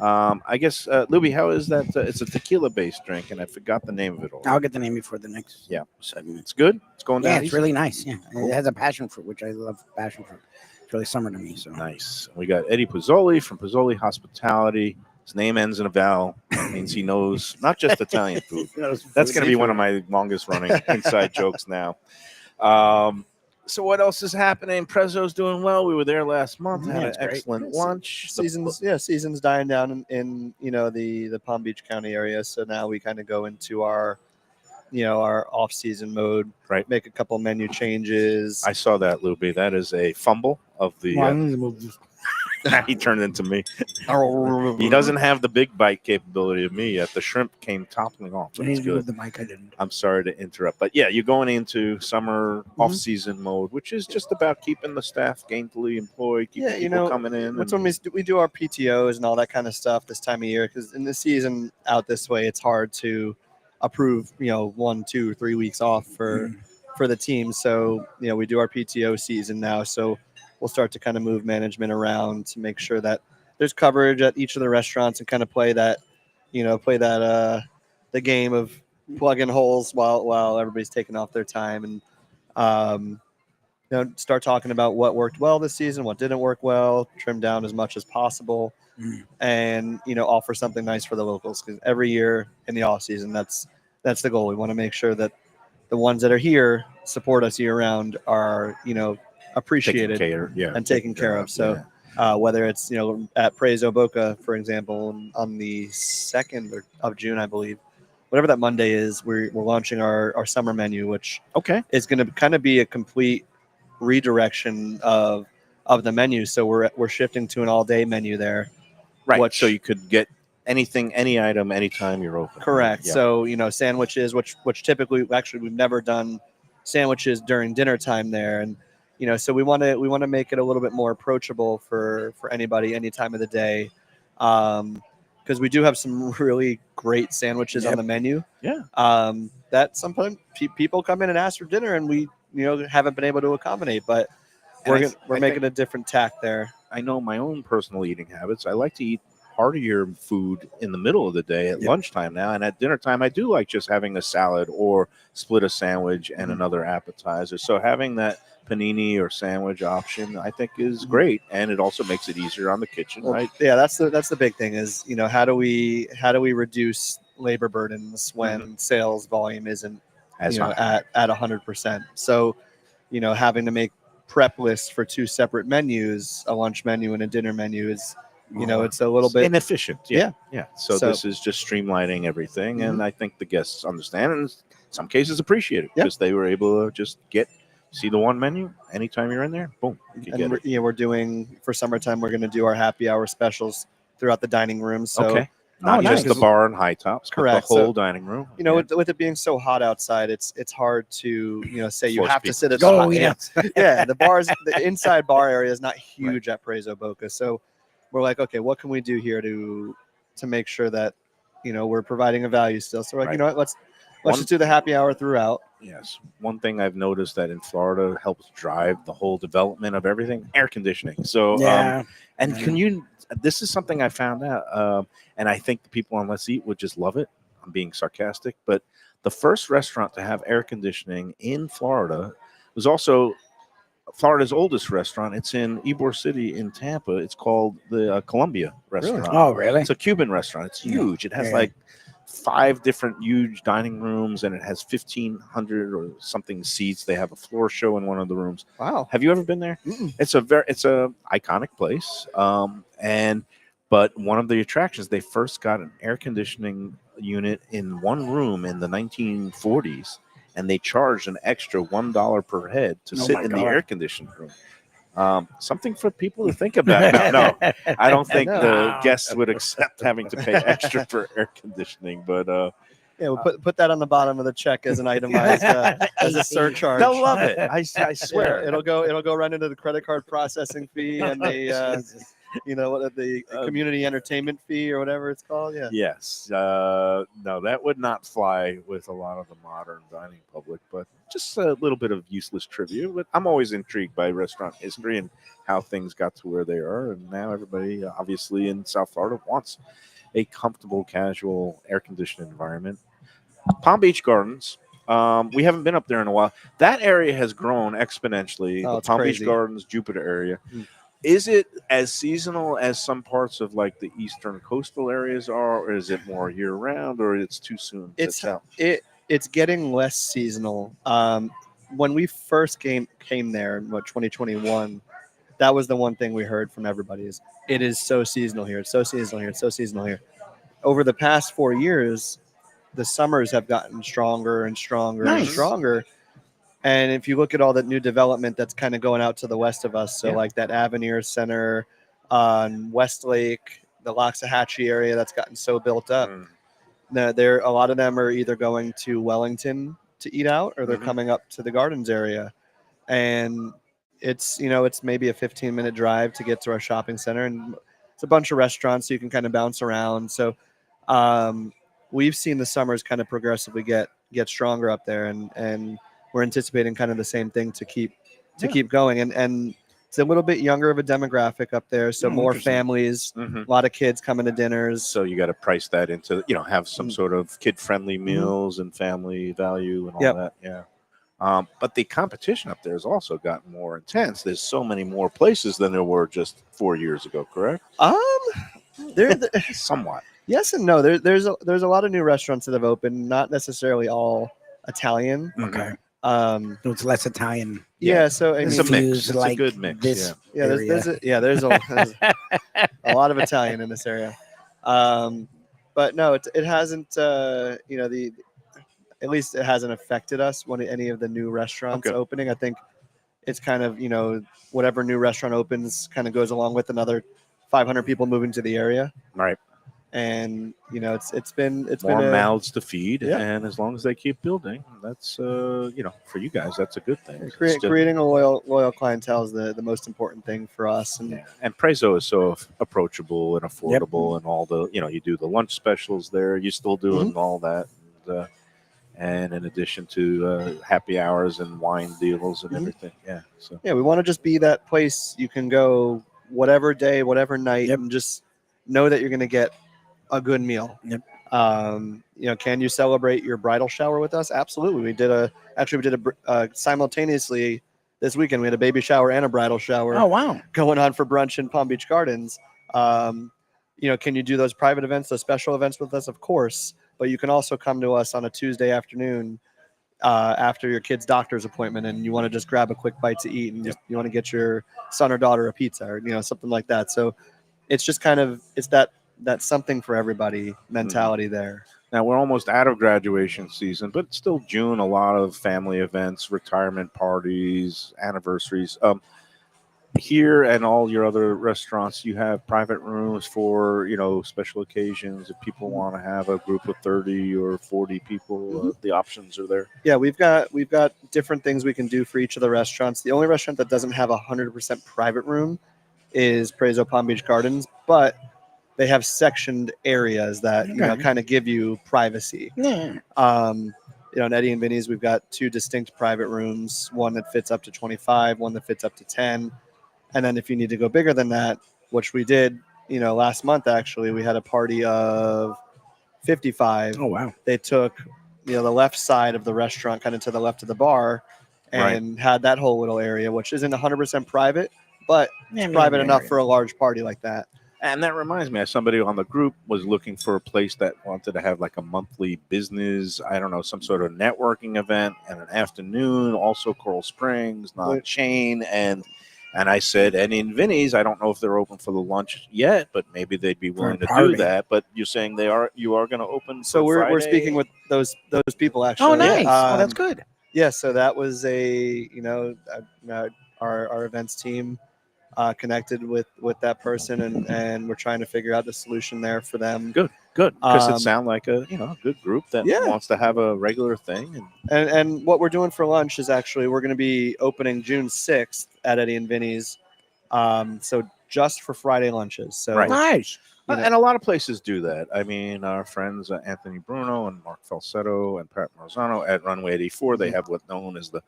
I guess, Lubie, how is that? It's a tequila-based drink, and I forgot the name of it all. I'll get the name before the next Yeah. segment. It's good. It's going down. Yeah, it's easy? really nice. Yeah, Cool. it has a passion fruit, which I love. Passion fruit. It's really summer to me. So Nice. We got Eddie Pozzuoli from Pozzuoli Hospitality. His name ends in a vowel. That means he knows not just Italian food. That's going to be one of my longest running inside jokes now. So what else is happening? Prezzo's doing well. We were there last month. Yeah, Had an it's great. excellent lunch. Season's dying down in the Palm Beach County area. So now we kind of go into our off season mode. Right. Make a couple menu changes. I saw that, Lubie. That is a fumble of the. He turned into me. He doesn't have the big bite capability of me yet. The shrimp came toppling off. I It's need to good. the mic. I didn't. I'm sorry to interrupt, but yeah, you're going into summer off-season mode, which is just about keeping the staff gainfully employed, keeping people coming in. That's when we do our PTOs and all that kind of stuff this time of year, because in the season out this way, it's hard to approve 1, 2, 3 weeks off for the team. So we do our PTO season now, so we'll start to kind of move management around to make sure that there's coverage at each of the restaurants and kind of play that the game of plugging holes while everybody's taking off their time, and start talking about what worked well this season, what didn't work well, trim down as much as possible, and offer something nice for the locals, because every year in the off season, that's the goal. We want to make sure that the ones that are here support us year round are appreciated and taken care of. So whether it's at Prezzo Boca, for example, on the 2nd of June, I believe, whatever that Monday is, we're launching our summer menu, which is going to kind of be a complete redirection of the menu. So we're shifting to an all-day menu there, right? So you could get anything, any item, anytime you're open. Correct. Yeah. So sandwiches, which typically we've never done sandwiches during dinner time there, and so we want to make it a little bit more approachable for anybody any time of the day, because we do have some really great sandwiches on the menu. Yeah. That sometimes people come in and ask for dinner, and we haven't been able to accommodate, but we're making a different tack there. I know my own personal eating habits. I like to eat heartier food in the middle of the day at lunchtime now, and at dinner time I do like just having a salad or split a sandwich and another appetizer. So having that panini or sandwich option, I think, is great, and it also makes it easier on the kitchen, right? Yeah, that's the big thing is how do we reduce labor burdens when sales volume isn't at 100%. So having to make prep lists for 2 separate menus, a lunch menu and a dinner menu, is it's a little bit inefficient. Yeah. So this is just streamlining everything, and I think the guests understand, and in some cases appreciate it, because they were able to just see the one menu anytime you're in there. Boom. We're doing, for summertime, we're going to do our happy hour specials throughout the dining room. So not just the bar and high tops, correct, but the whole dining room. With it being so hot outside, it's hard to say you Force have to people sit at Go, the yeah. the inside bar area is not huge at Prezzo Boca, so we're like, okay, what can we do here to make sure that we're providing a value still? So we're like, let's just do the happy hour throughout. Yes. One thing I've noticed that in Florida helps drive the whole development of everything: air conditioning. So, this is something I found out, and I think the people on Let's Eat would just love it. I'm being sarcastic, but the first restaurant to have air conditioning in Florida was also Florida's oldest restaurant. It's in Ybor City in Tampa. It's called the Columbia Restaurant. Oh, really? It's a Cuban restaurant. It's huge. It has like 5 different huge dining rooms, and it has 1,500 or something seats. They have a floor show in one of the rooms. Wow. Have you ever been there? It's a iconic place. But one of the attractions, they first got an air conditioning unit in one room in the 1940s, and they charged an extra $1 per head to sit in the air conditioned room. Something for people to think about. No, I don't think the guests would accept having to pay extra for air conditioning, but we'll put that on the bottom of the check as an itemized as a surcharge. They'll love it. I swear. It'll go right into the credit card processing fee and the You know what the community entertainment fee or whatever it's called. Yeah. Yes. No, that would not fly with a lot of the modern dining public, but just a little bit of useless trivia. But I'm always intrigued by restaurant history and how things got to where they are. And now everybody, obviously, in South Florida wants a comfortable, casual, air conditioned environment. Palm Beach Gardens. We haven't been up there in a while. That area has grown exponentially. Oh, The it's Palm crazy. Beach Gardens, Jupiter area. Mm. Is it as seasonal as some parts of like the eastern coastal areas are, or is it more year round, or it's too soon to tell? It's getting less seasonal. When we first came there in 2021, that was the one thing we heard from everybody is it is so seasonal here. It's so seasonal here. It's so seasonal here. Over the past 4 years, the summers have gotten stronger and stronger and Nice. stronger. And if you look at all the new development that's kind of going out to the west of us, so Yeah. like that Avenir Center on Westlake, the Loxahatchee area that's gotten so built up, there a lot of them are either going to Wellington to eat out or they're Mhm. coming up to the Gardens area. And it's maybe a 15-minute drive to get to our shopping center, and it's a bunch of restaurants so you can kind of bounce around. So we've seen the summers kind of progressively get stronger up there, and we're anticipating kind of the same thing to keep going. And it's a little bit younger of a demographic up there, so more Interesting. families, Mhm. a lot of kids coming to dinners. So you got to price that into, have some sort of kid-friendly meals and family value and all Yep. that. Yeah. But the competition up there has also gotten more intense. There's so many more places than there were just 4 years ago, correct? There, Somewhat. yes and no. There's a lot of new restaurants that have opened, not necessarily all Italian. Okay. Um, So it's less Italian. yeah, so I It's mean, a mix. infused It's a like good mix. this yeah, there's a lot of Italian in this area. But no, it hasn't. At least it hasn't affected us when any of the new restaurants Okay. opening. I think it's kind of whatever new restaurant opens kind of goes along with another 500 people moving to the area, Right. and it's been More a, mouths to feed, Yeah. and as long as they keep building, that's for you guys, that's a good thing. It's just- creating a loyal clientele is the most important thing for us. And Yeah. And Prezo is so approachable and affordable, and all the you do the lunch specials there. You're still doing all that, and in addition to happy hours and wine deals and everything. Yeah. So yeah, we want to just be that place you can go whatever day, whatever night, Yep. and just know that you're going to get a good meal. Yep. Can you celebrate your bridal shower with us? Absolutely. We did simultaneously this weekend. We had a baby shower and a bridal shower Oh wow. going on for brunch in Palm Beach Gardens. Can you do those private events, those special events with us? Of course. But you can also come to us on a Tuesday afternoon after your kid's doctor's appointment, and you want to just grab a quick bite to eat, and you want to get your son or daughter a pizza, or something like that. So it's just kind of that something for everybody mentality there. now we're almost out of graduation season, but it's still June. A lot of family events, retirement parties, anniversaries. Here and all your other restaurants, you have private rooms for special occasions. If people want to have a group of 30 or 40 people, the options are there. Yeah, we've got different things we can do for each of the restaurants. The only restaurant that doesn't have 100% private room is Prezo Palm Beach Gardens, but they have sectioned areas that kind of give you privacy. Yeah. In Eddie and Vinny's, we've got 2 distinct private rooms, one that fits up to 25, one that fits up to 10. And then if you need to go bigger than that, which we did, last month, actually, we had a party of 55. Oh wow. They took, the left side of the restaurant, kind of to the left of the bar, and had that whole little area, which isn't 100% private, but it's private enough for a large party like that. And that reminds me, somebody on the group was looking for a place that wanted to have like a monthly business, I don't know, some sort of networking event and an afternoon, also Coral Springs, not a chain. And I said, and in Vinny's, I don't know if they're open for the lunch yet, but maybe they'd be willing to do that. But you're saying you are going to open. So we're Friday? speaking with those people actually. Oh nice. That's good. Yeah. So that was our events team connected with that person, and we're trying to figure out the solution there for them. Good, because it sounds like a good group that wants to have a regular thing. And what we're doing for lunch is actually we're going to be opening June 6th at Eddie and Vinny's. So just for Friday lunches. So Right. Nice. You know. And a lot of places do that. I mean, our friends Anthony Bruno and Mark Falsetto and Pat Marzano at Runway 84, they have what's known as the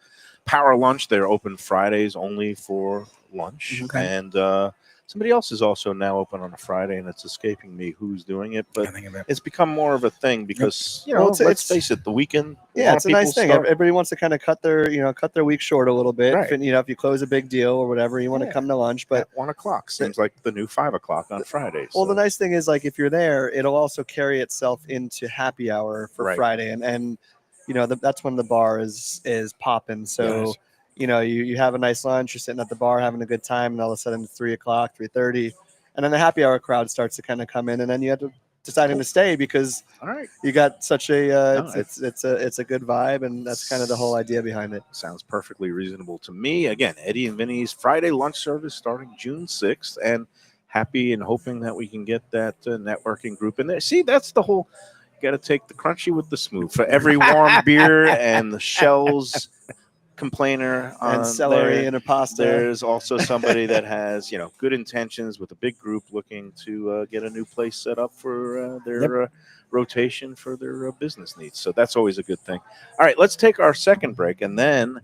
Power Lunch. They're open Fridays only for lunch. Okay. And somebody else is also now open on a Friday, and it's escaping me who's doing it. But I think of it. it's become more of a thing because, you know, Well, let's it's- face it, the weekend. Yeah, lot it's of a nice people thing. start- Everybody wants to kind of cut their week short a little bit. Right. If, if you close a big deal or whatever, you want to Yeah. come to lunch. But at 1 o'clock seems like the new 5 o'clock on Fridays. well, the nice thing is, like, if you're there, it'll also carry itself into happy hour for Right. Friday, and that's when the bar is popping. So Yes. you have a nice lunch, you're sitting at the bar having a good time, and all of a sudden it's 3 o'clock, 3:30, and then the happy hour crowd starts to kind of come in, and then you have to deciding to stay because All right. you got such a No, it's a good vibe, and that's kind of the whole idea behind it. Sounds perfectly reasonable to me. Again, Eddie and Vinny's Friday lunch service starting June 6th, and happy and hoping that we can get that networking group in there. See, that's the whole. Got to take the crunchy with the smooth. For every warm beer and the shells complainer on And celery there, and a pasta. there's also somebody that has good intentions with a big group looking to get a new place set up for their rotation for their business needs. So that's always a good thing. All right, let's take our second break, and then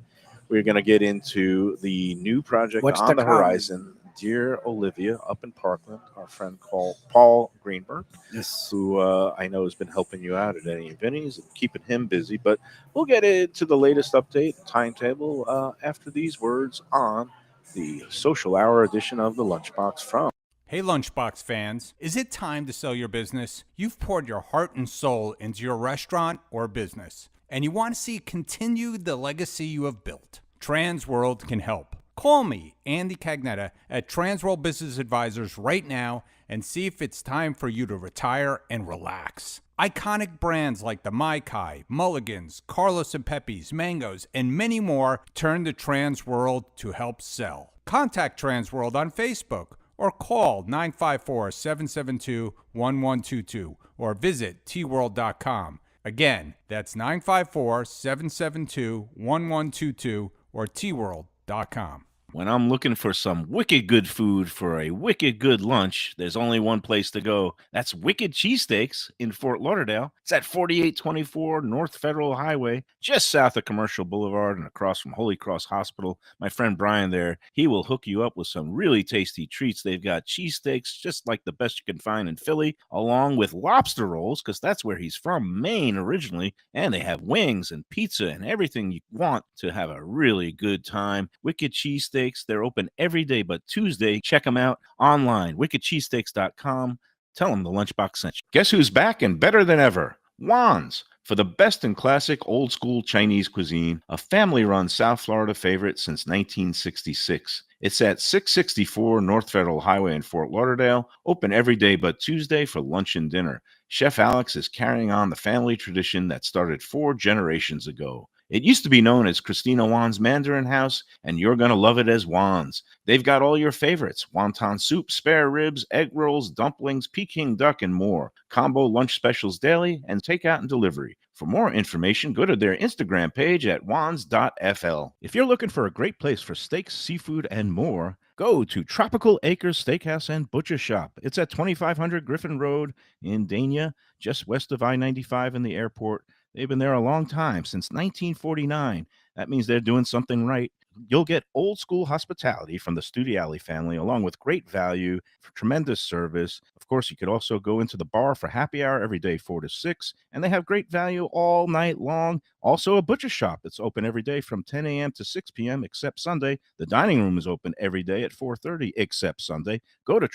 we're going to get into the new project What's on to the come? horizon. Dear Olivia up in Parkland, our friend called Paul Greenberg, Yes. who I know has been helping you out at Eddie and Vinny's and keeping him busy. But we'll get into the latest update timetable after these words on the social hour edition of the Lunchbox from. Hey Lunchbox fans, is it time to sell your business? You've poured your heart and soul into your restaurant or business, and you want to see continue the legacy you have built. Transworld can help. Call me, Andy Cagnetta, at Transworld Business Advisors right now and see if it's time for you to retire and relax. Iconic brands like the Mai Kai, Mulligans, Carlos and Pepe's, Mangoes, and many more turn to Transworld to help sell. Contact Transworld on Facebook or call 954-772-1122 or visit tworld.com. Again, that's 954-772-1122 or tworld.com. When I'm looking for some wicked good food for a wicked good lunch, there's only one place to go. That's Wicked Cheesesteaks in Fort Lauderdale. It's at 4824 North Federal Highway, just south of Commercial Boulevard and across from Holy Cross Hospital. My friend Brian there, he will hook you up with some really tasty treats. They've got cheesesteaks just like the best you can find in Philly, along with lobster rolls, because that's where he's from, Maine originally. And they have wings and pizza and everything you want to have a really good time. Wicked Cheesesteaks. They're open every day but Tuesday. Check them out online, wickedcheesesteaks.com. Tell them the Lunchbox sent you. Guess who's back and better than ever? Juan's. For the best in classic old school Chinese cuisine, a family-run South Florida favorite since 1966. It's at 664 North Federal Highway in Fort Lauderdale, open every day but Tuesday for lunch and dinner. Chef Alex is carrying on the family tradition that started 4 generations ago. It used to be known as Christina Juan's Mandarin House, and you're going to love it as Juan's. They've got all your favorites: wonton soup, spare ribs, egg rolls, dumplings, Peking duck, and more. Combo lunch specials daily and takeout and delivery. For more information, go to their Instagram page at juans.fl. If you're looking for a great place for steaks, seafood, and more, go to Tropical Acres Steakhouse and Butcher Shop. It's at 2500 Griffin Road in Dania, just west of I-95 and the airport. They've been there a long time, since 1949. That means they're doing something right. You'll get old school hospitality from the Studiali family, along with great value for tremendous service. Of course, you could also go into the bar for happy hour every day, 4 to 6, and they have great value all night long. Also, a butcher shop that's open every day from 10 a.m. to 6 p.m. except Sunday. The dining room is open every day at 4:30 except Sunday. Go to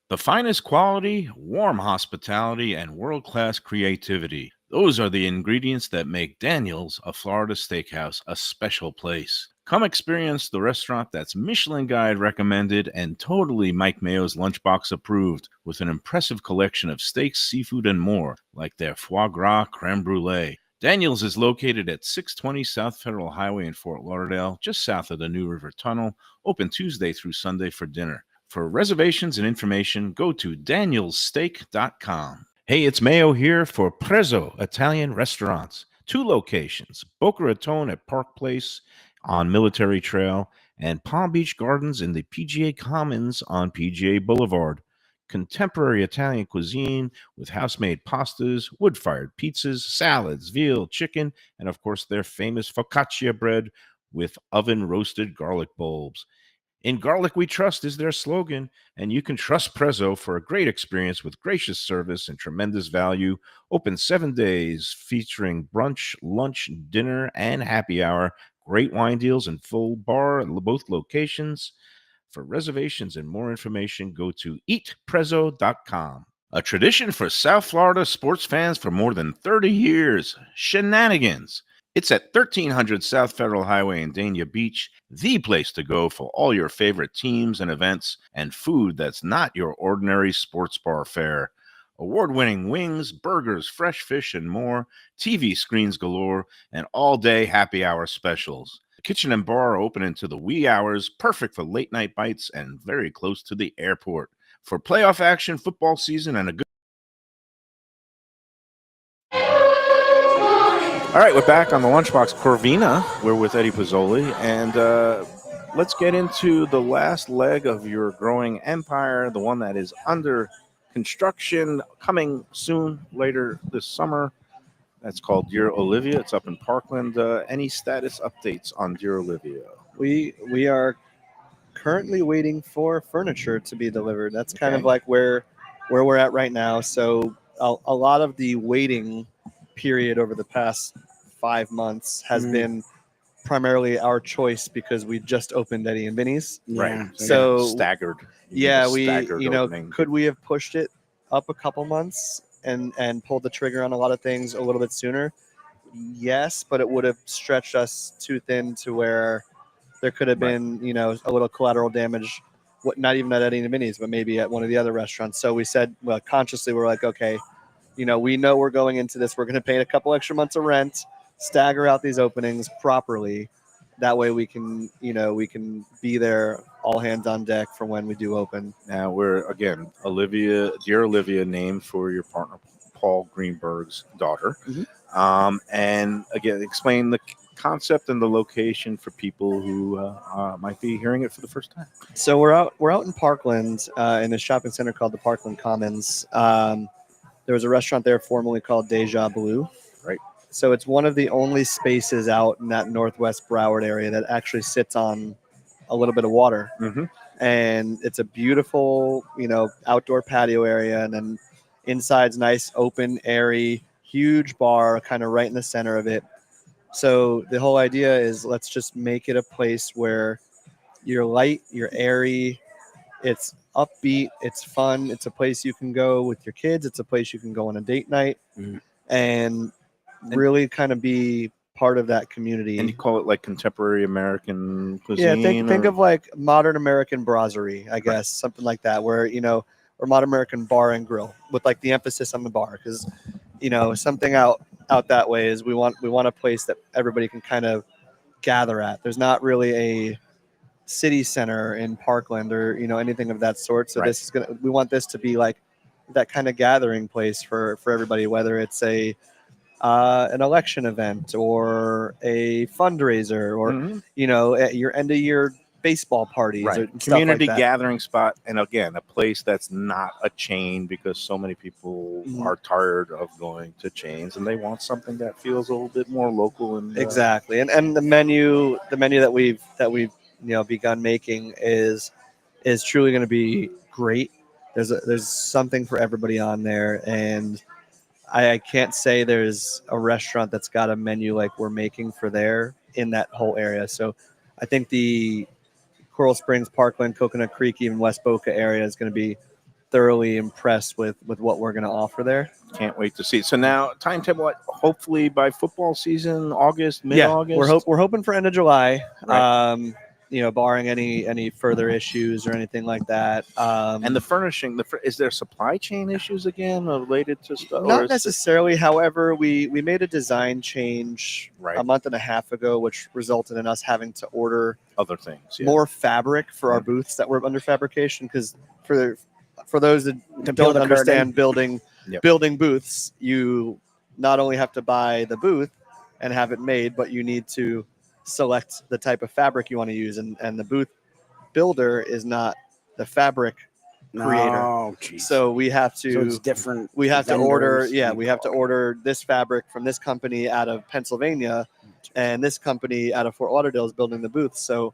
the finest quality, warm hospitality, and world-class creativity. Those are the ingredients that make Daniel's, a Florida steakhouse, a special place. Come experience the restaurant that's Michelin Guide recommended and totally Mike Mayo's Lunchbox approved, with an impressive collection of steaks, seafood, and more, like their foie gras creme brulee. Daniel's is located at 620 South Federal Highway in Fort Lauderdale, just south of the New River Tunnel, open Tuesday through Sunday for dinner. For reservations and information, go to danielssteak.com. Hey, it's Mayo here for Prezzo Italian Restaurants. 2 locations, Boca Raton at Park Place on Military Trail, and Palm Beach Gardens in the PGA Commons on PGA Boulevard. Contemporary Italian cuisine with house-made pastas, wood-fired pizzas, salads, veal, chicken, and of course their famous focaccia bread with oven-roasted garlic bulbs. In Garlic We Trust is their slogan, and you can trust Prezzo for a great experience with gracious service and tremendous value. Open 7 days, featuring brunch, lunch, dinner, and happy hour. Great wine deals and full bar at both locations. For reservations and more information, go to eatprezzo.com. A tradition for South Florida sports fans for more than 30 years, Shenanigans. It's at 1300 South Federal Highway in Dania Beach, the place to go for all your favorite teams and events and food that's not your ordinary sports bar fare. Award-winning wings, burgers, fresh fish, and more, TV screens galore, and all-day happy hour specials. The kitchen and bar are open into the wee hours, perfect for late-night bites and very close to the airport. For playoff action, football season, and a good... All right, we're back on the Lunchbox Corvina. We're with Eddie Pozzuoli, and let's get into the last leg of your growing empire, the one that is under construction, coming soon, later this summer. That's called Dear Olivia. It's up in Parkland. Any status updates on Dear Olivia? We are currently waiting for furniture to be delivered. That's kind Okay. of like where we're at right now. So a lot of the waiting period over the past 5 months has been primarily our choice because we just opened Eddie and Vinny's. Right. So staggered. Yeah, Staggered we opening. could we have pushed it up a couple months and pulled the trigger on a lot of things a little bit sooner? Yes, but it would have stretched us too thin to where there could have been, a little collateral damage. Not even at Eddie and Vinny's, but maybe at one of the other restaurants. So we said, well, consciously, we're like, okay, we know we're going into this. We're going to pay a couple extra months of rent, stagger out these openings properly. That way we can be there, all hands on deck for when we do open. Now we're, again, Dear Olivia, named for your partner, Paul Greenberg's daughter. And again, explain the concept and the location for people who might be hearing it for the first time. So we're out in Parkland in a shopping center called the Parkland Commons. There was a restaurant there formerly called Deja Blue. Right. So it's one of the only spaces out in that Northwest Broward area that actually sits on a little bit of water. And it's a beautiful, outdoor patio area. And then inside's nice, open, airy, huge bar kind of right in the center of it. So the whole idea is let's just make it a place where you're light, you're airy, it's upbeat, it's fun. It's a place you can go with your kids. It's a place you can go on a date night and really kind of be part of that community. And you call it like contemporary American cuisine? Yeah, think of like modern American brasserie, I guess, something like that, where, or modern American bar and grill with like the emphasis on the bar. Because, something out that way is we want a place that everybody can kind of gather at. There's not really a city center in Parkland or anything of that sort. So this is we want this to be like that kind of gathering place for everybody, whether it's an election event or a fundraiser or at your end of year baseball parties, or community like gathering spot, and again, a place that's not a chain, because so many people are tired of going to chains and they want something that feels a little bit more local. And exactly, and the menu that we've begun making is truly going to be great. There's something for everybody on there, and I can't say there's a restaurant that's got a menu like we're making for there in that whole area. So I think the Coral Springs, Parkland, Coconut Creek, even West Boca area is going to be thoroughly impressed with what we're going to offer there. Can't wait to see. So now, timetable, hopefully by football season, August, mid-August? Yeah, we're hoping for end of July. Right. Barring any further issues or anything like that. And the furnishing, is there supply chain issues again related to stuff? Not necessarily. However, we made a design change Right. a month and a half ago, which resulted in us having to order Other things. Yeah. more fabric for our booths that were under fabrication. Because for those that build don't a understand curtain. building booths, you not only have to buy the booth and have it made, but you need to select the type of fabric you want to use, and the booth builder is not the fabric creator. Oh, geez. So we have to. So it's different. We have to order. vendors. Yeah, we have to order this fabric from this company out of Pennsylvania, and this company out of Fort Lauderdale is building the booth. So,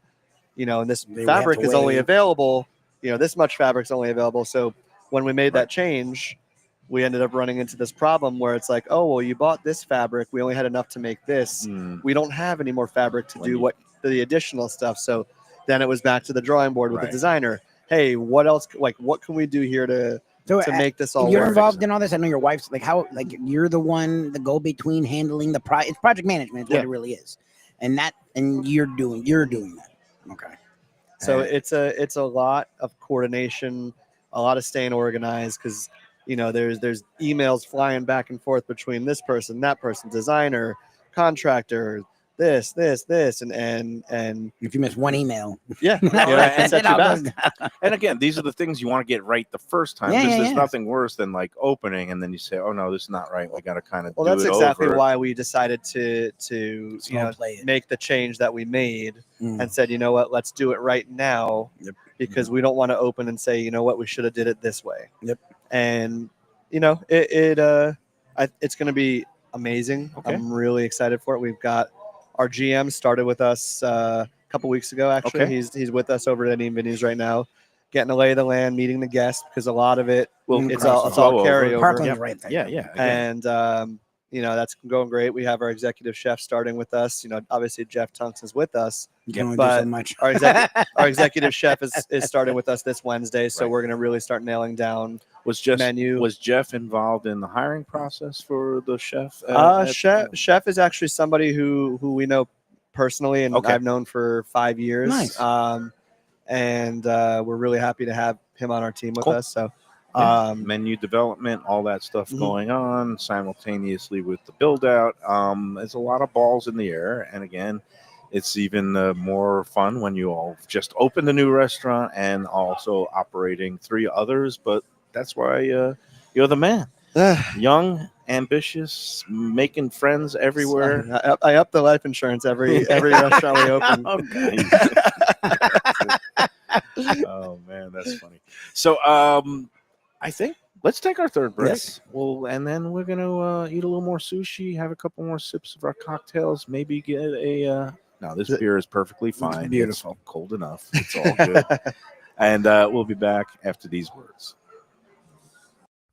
and this They have fabric to is only wait. available. This much fabric is only available. So when we made that change, we ended up running into this problem where it's like, oh, well, you bought this fabric. We only had enough to make this. We don't have any more fabric to do the additional stuff. So then it was back to the drawing board with the designer. Hey, what else? Like, what can we do here to make this all You're work? involved in all this. I know your wife's you're the one, the go-between handling it's project management is what it really is. And you're doing that. Okay. So it's a lot of coordination, a lot of staying organized, because there's emails flying back and forth between this person, that person, designer, contractor, this, and if you miss one email, and again, these are the things you want to get right the first time, because there's nothing worse than like opening and then you say, oh no, this is not right. We got to kind of do that's it exactly over. why we decided to make the change that we made and said, you know what, let's do it right now, because we don't want to open and say, you know what, we should have did it this way. And it's going to be amazing. I'm really excited for it. We've got our GM started with us a couple weeks ago. Actually, he's with us over at Indian Vineyards right now, getting to lay the land, meeting the guests, because a lot of it it's all carryover. Parkland's right there. Yeah. And that's going great. We have our executive chef starting with us. Obviously Jeff Tunks is with us, You can only do so much. our executive chef is starting with us this Wednesday. So we're going to really start nailing down menu. Was Jeff involved in the hiring process for the chef? Chef is actually somebody who we know personally, and I've known for 5 years. Nice. And we're really happy to have him on our team with us. So menu development, all that stuff going on simultaneously with the build out. There's a lot of balls in the air, and again, it's even more fun when you all just opened a new restaurant and also operating 3 others. But that's why you're the man. Young, ambitious, making friends everywhere. I up the life insurance every restaurant we open. Oh man, that's funny. So I think let's take our third break. Yes. And then we're gonna eat a little more sushi, have a couple more sips of our cocktails, maybe get a. Now this beer is perfectly fine. It's beautiful, it's cold enough. It's all good. And we'll be back after these words.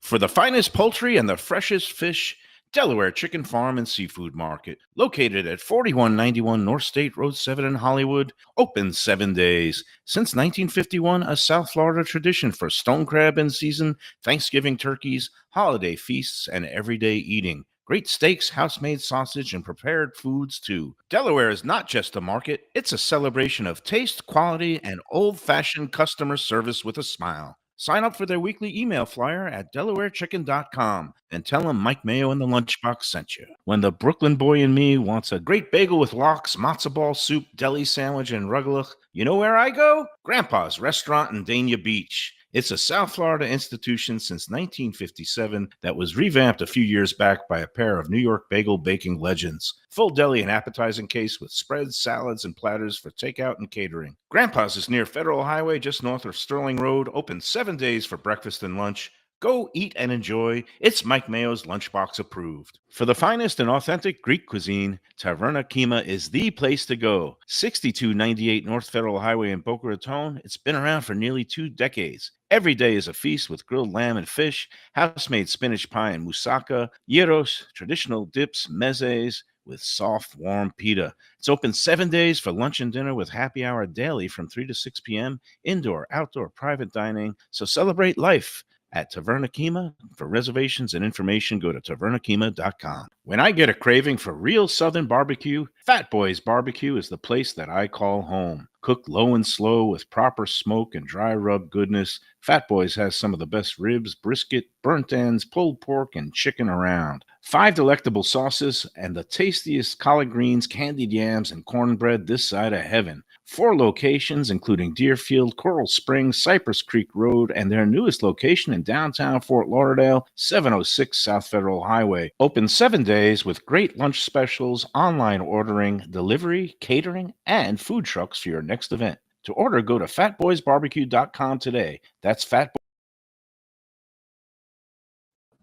For the finest poultry and the freshest fish, Delaware Chicken Farm and Seafood Market, located at 4191 North State Road 7 in Hollywood, open 7 days. Since 1951, a South Florida tradition for stone crab in season, Thanksgiving turkeys, holiday feasts, and everyday eating. Great steaks, house-made sausage, and prepared foods, too. Delaware is not just a market, it's a celebration of taste, quality, and old-fashioned customer service with a smile. Sign up for their weekly email flyer at DelawareChicken.com and tell them Mike Mayo and the Lunchbox sent you. When the Brooklyn boy in me wants a great bagel with lox, matzo ball soup, deli sandwich, and rugelach, you know where I go? Grandpa's Restaurant in Dania Beach. It's a South Florida institution since 1957 that was revamped a few years back by a pair of New York bagel baking legends. Full deli and appetizing case with spreads, salads, and platters for takeout and catering. Grandpa's is near Federal Highway just north of Sterling Road, open 7 days for breakfast and lunch. Go eat and enjoy. It's Mike Mayo's Lunchbox approved. For the finest and authentic Greek cuisine, Taverna Kima is the place to go. 6298 North Federal Highway in Boca Raton. It's been around for nearly 2 decades. Every day is a feast with grilled lamb and fish, house-made spinach pie and moussaka, gyros, traditional dips, mezes, with soft, warm pita. It's open 7 days for lunch and dinner with happy hour daily from 3 to 6 p.m., indoor, outdoor, private dining. So celebrate life at Taverna Kima. For reservations and information, go to tavernakima.com. When I get a craving for real Southern barbecue, Fat Boy's Barbecue is the place that I call home. Cooked low and slow with proper smoke and dry rub goodness, Fat Boy's has some of the best ribs, brisket, burnt ends, pulled pork, and chicken around. 5 delectable sauces and the tastiest collard greens, candied yams, and cornbread this side of heaven. 4 locations, including Deerfield, Coral Springs, Cypress Creek Road, and their newest location in downtown Fort Lauderdale, 706 South Federal Highway. Open 7 days with great lunch specials, online ordering, delivery, catering, and food trucks for your next event. To order, go to fatboysbarbecue.com today. That's Fat.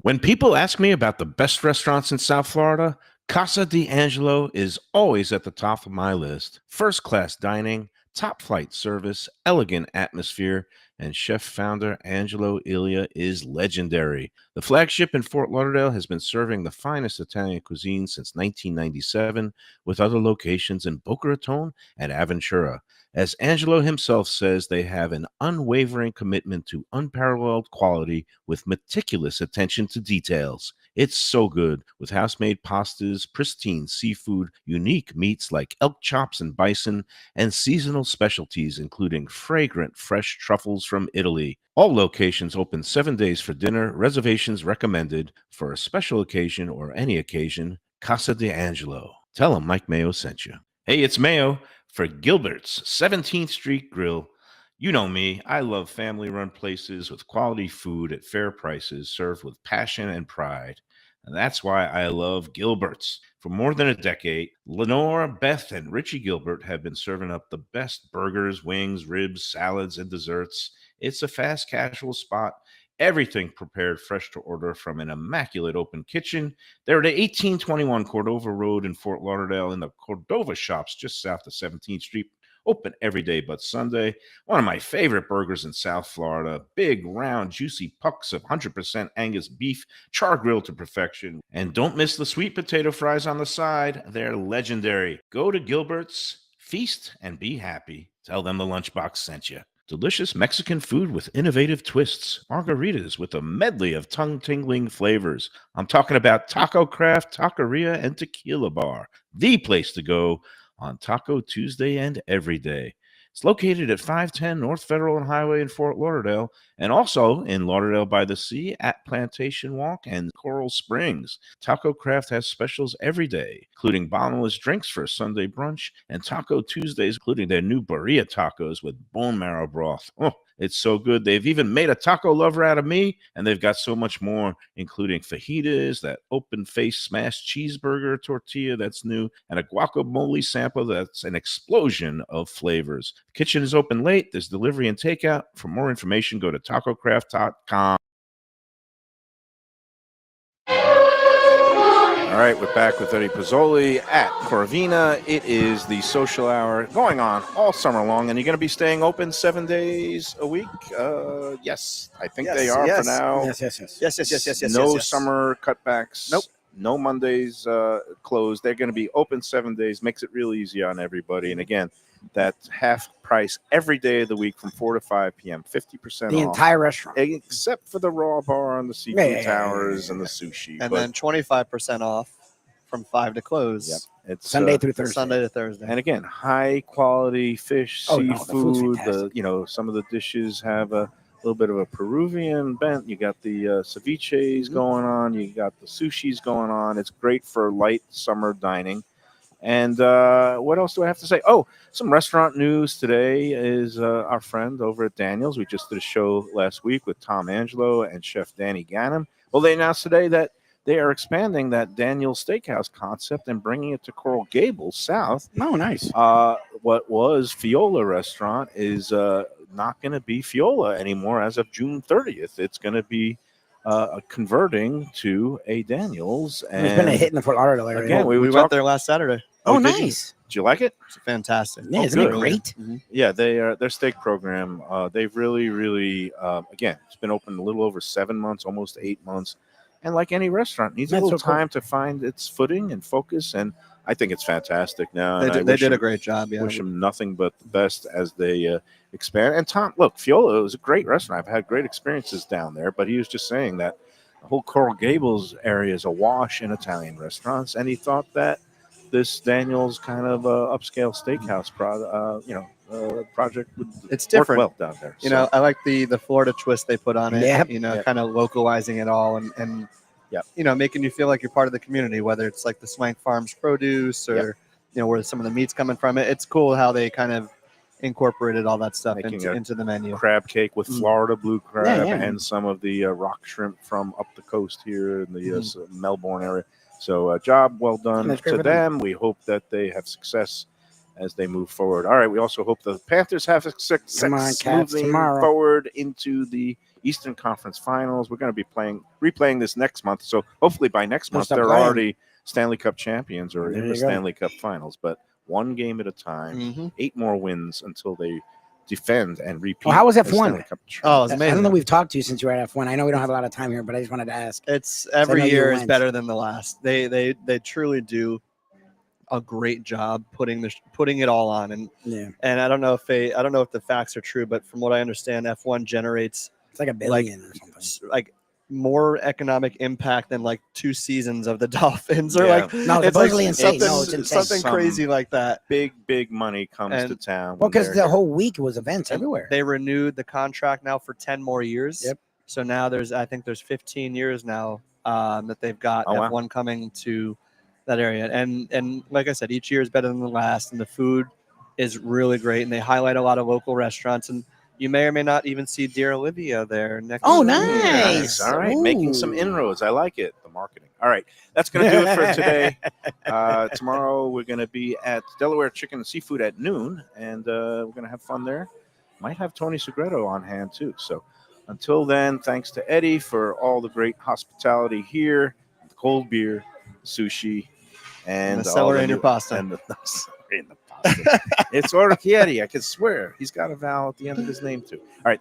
When people ask me about the best restaurants in South Florida, Casa D'Angelo is always at the top of my list. First-class dining, top-flight service, elegant atmosphere, and chef-founder Angelo Ilia is legendary. The flagship in Fort Lauderdale has been serving the finest Italian cuisine since 1997, with other locations in Boca Raton and Aventura. As Angelo himself says, they have an unwavering commitment to unparalleled quality with meticulous attention to details. It's so good, with house-made pastas, pristine seafood, unique meats like elk chops and bison, and seasonal specialties including fragrant fresh truffles from Italy. All locations open 7 days for dinner. Reservations recommended for a special occasion or any occasion. Casa D'Angelo. Tell them Mike Mayo sent you. Hey, it's Mayo for Gilbert's 17th Street Grill. You know me, I love family-run places with quality food at fair prices served with passion and pride. And that's why I love Gilbert's. For more than a decade, Lenore, Beth, and Richie Gilbert have been serving up the best burgers, wings, ribs, salads, and desserts. It's a fast casual spot. Everything prepared fresh to order from an immaculate open kitchen. They're at 1821 Cordova Road in Fort Lauderdale in the Cordova Shops just south of 17th Street. Open every day but Sunday. One of my favorite burgers in South Florida. Big, round, juicy pucks of 100% Angus beef, char grilled to perfection. And don't miss the sweet potato fries on the side. They're legendary. Go to Gilbert's, feast, and be happy. Tell them the Lunchbox sent you. Delicious Mexican food with innovative twists. Margaritas with a medley of tongue-tingling flavors. I'm talking about Taco Craft, Taqueria, and Tequila Bar. The place to go on Taco Tuesday and every day. It's located at 510 North Federal and Highway in Fort Lauderdale, and also in Lauderdale by the Sea at Plantation Walk and Coral Springs. Taco Craft has specials every day, including bottomless drinks for a Sunday brunch, and Taco Tuesdays, including their new birria tacos with bone marrow broth. Oh, it's so good. They've even made a taco lover out of me, and they've got so much more, including fajitas, that open-faced smashed cheeseburger tortilla that's new, and a guacamole sample that's an explosion of flavors. The kitchen is open late. There's delivery and takeout. For more information, go to tacocraft.com. All right, we're back with Eddie Pozzuoli at Corvina. It is the social hour going on all summer long, and you're going to be staying open 7 days a week? Yes, I think they are for now. Yes. No summer cutbacks. Nope. No Mondays closed. They're going to be open 7 days. Makes it real easy on everybody. And again, that half price every day of the week from 4 to 5 p.m. 50% The off. entire restaurant. Except for the raw bar and the seafood Yeah. towers and the sushi. And But then 25% off from 5 to close. Yep, it's Sunday through Thursday. Sunday to Thursday. And again, high quality fish, Oh, no, the food's seafood. fantastic. Some of the dishes have a little bit of a Peruvian bent. You got the ceviches going on. You got the sushis going on. It's great for light summer dining. And what else do I have to say? Oh, some restaurant news today is our friend over at Daniel's. We just did a show last week with Tom Angelo and Chef Danny Gannon. Well, they announced today that they are expanding that Daniel's Steakhouse concept and bringing it to Coral Gables South. Oh, nice. What was Fiola Restaurant is not going to be Fiola anymore as of June 30th. It's going to be converting to a Daniel's. And It's been a hit in the Fort Lauderdale area. again, we went there last Saturday. Oh, did you? nice. Did you like it? It's fantastic. Yeah, isn't it good. great? Yeah, their steak program. They've really again, it's been open a little over 7 months, almost 8 months, and like any restaurant, needs a That's little so cool. time to find its footing and focus. And I think it's fantastic now. They and I did, they wish did a them- great job. Yeah. Wish them nothing but the best as they expand. And Tom, look, Fiola is a great restaurant. I've had great experiences down there, but he was just saying that the whole Coral Gables area is awash in Italian restaurants, and he thought that this Daniel's kind of upscale steakhouse project would It's work different. well down there. You know, I like the Florida twist they put on it. Yep. Yeah. Kind of localizing it all and Yep. making you feel like you're part of the community, whether it's like the Swank Farms produce or where some of the meat's coming from. It's cool how they kind of incorporated all that stuff Making into the menu. Crab cake with Florida blue crab yeah. and some of the rock shrimp from up the coast here in the Melbourne area. So job well done That's great to for them. them. We hope that they have success as they move forward. All right. We also hope the Panthers have success Come on, Cats, moving tomorrow. forward into the Eastern Conference Finals. We're going to be replaying this next month. So hopefully by next month stop they're playing. already Stanley Cup champions or There in the you go. Stanley Cup Finals. But one game at a time, Mhm. 8 more wins until they defend and repeat. Well, how was as F1? Stanley Cup Oh, it's I amazing. don't know. We've talked to you since you were at F1. I know we don't have a lot of time here, but I just wanted to ask. It's I know every you year is went. better than the last. They truly do a great job putting it all on. Yeah, And I don't know if the facts are true, but from what I understand, F1 generates it's like $1 billion or something. like more economic impact than like 2 seasons of the Dolphins, or Yeah. like No, it's it's like supposedly insane. something, No, it's insane. something crazy like that. big money comes to And- town. Well, when because they're the here. whole week was events And everywhere. They renewed the contract now for 10 more years. Yep. So now I think there's 15 years now that they've got Oh, wow. F1 coming to that area. And like I said, each year is better than the last, and the food is really great. And they highlight a lot of local restaurants, and you may or may not even see Dear Olivia there next. Oh, year. nice. All right, making some Ooh. inroads. I like it. The marketing. All right, that's going to do it for today. Tomorrow we're going to be at Delaware Chicken and Seafood at noon, and we're going to have fun there. Might have Tony Segreto on hand too. So until then, thanks to Eddie for all the great hospitality here, the cold beer, sushi, and the all celery the in your new- pasta. And the celery in the pasta. It's Orchieri. I can swear he's got a vowel at the end of his name too. All right,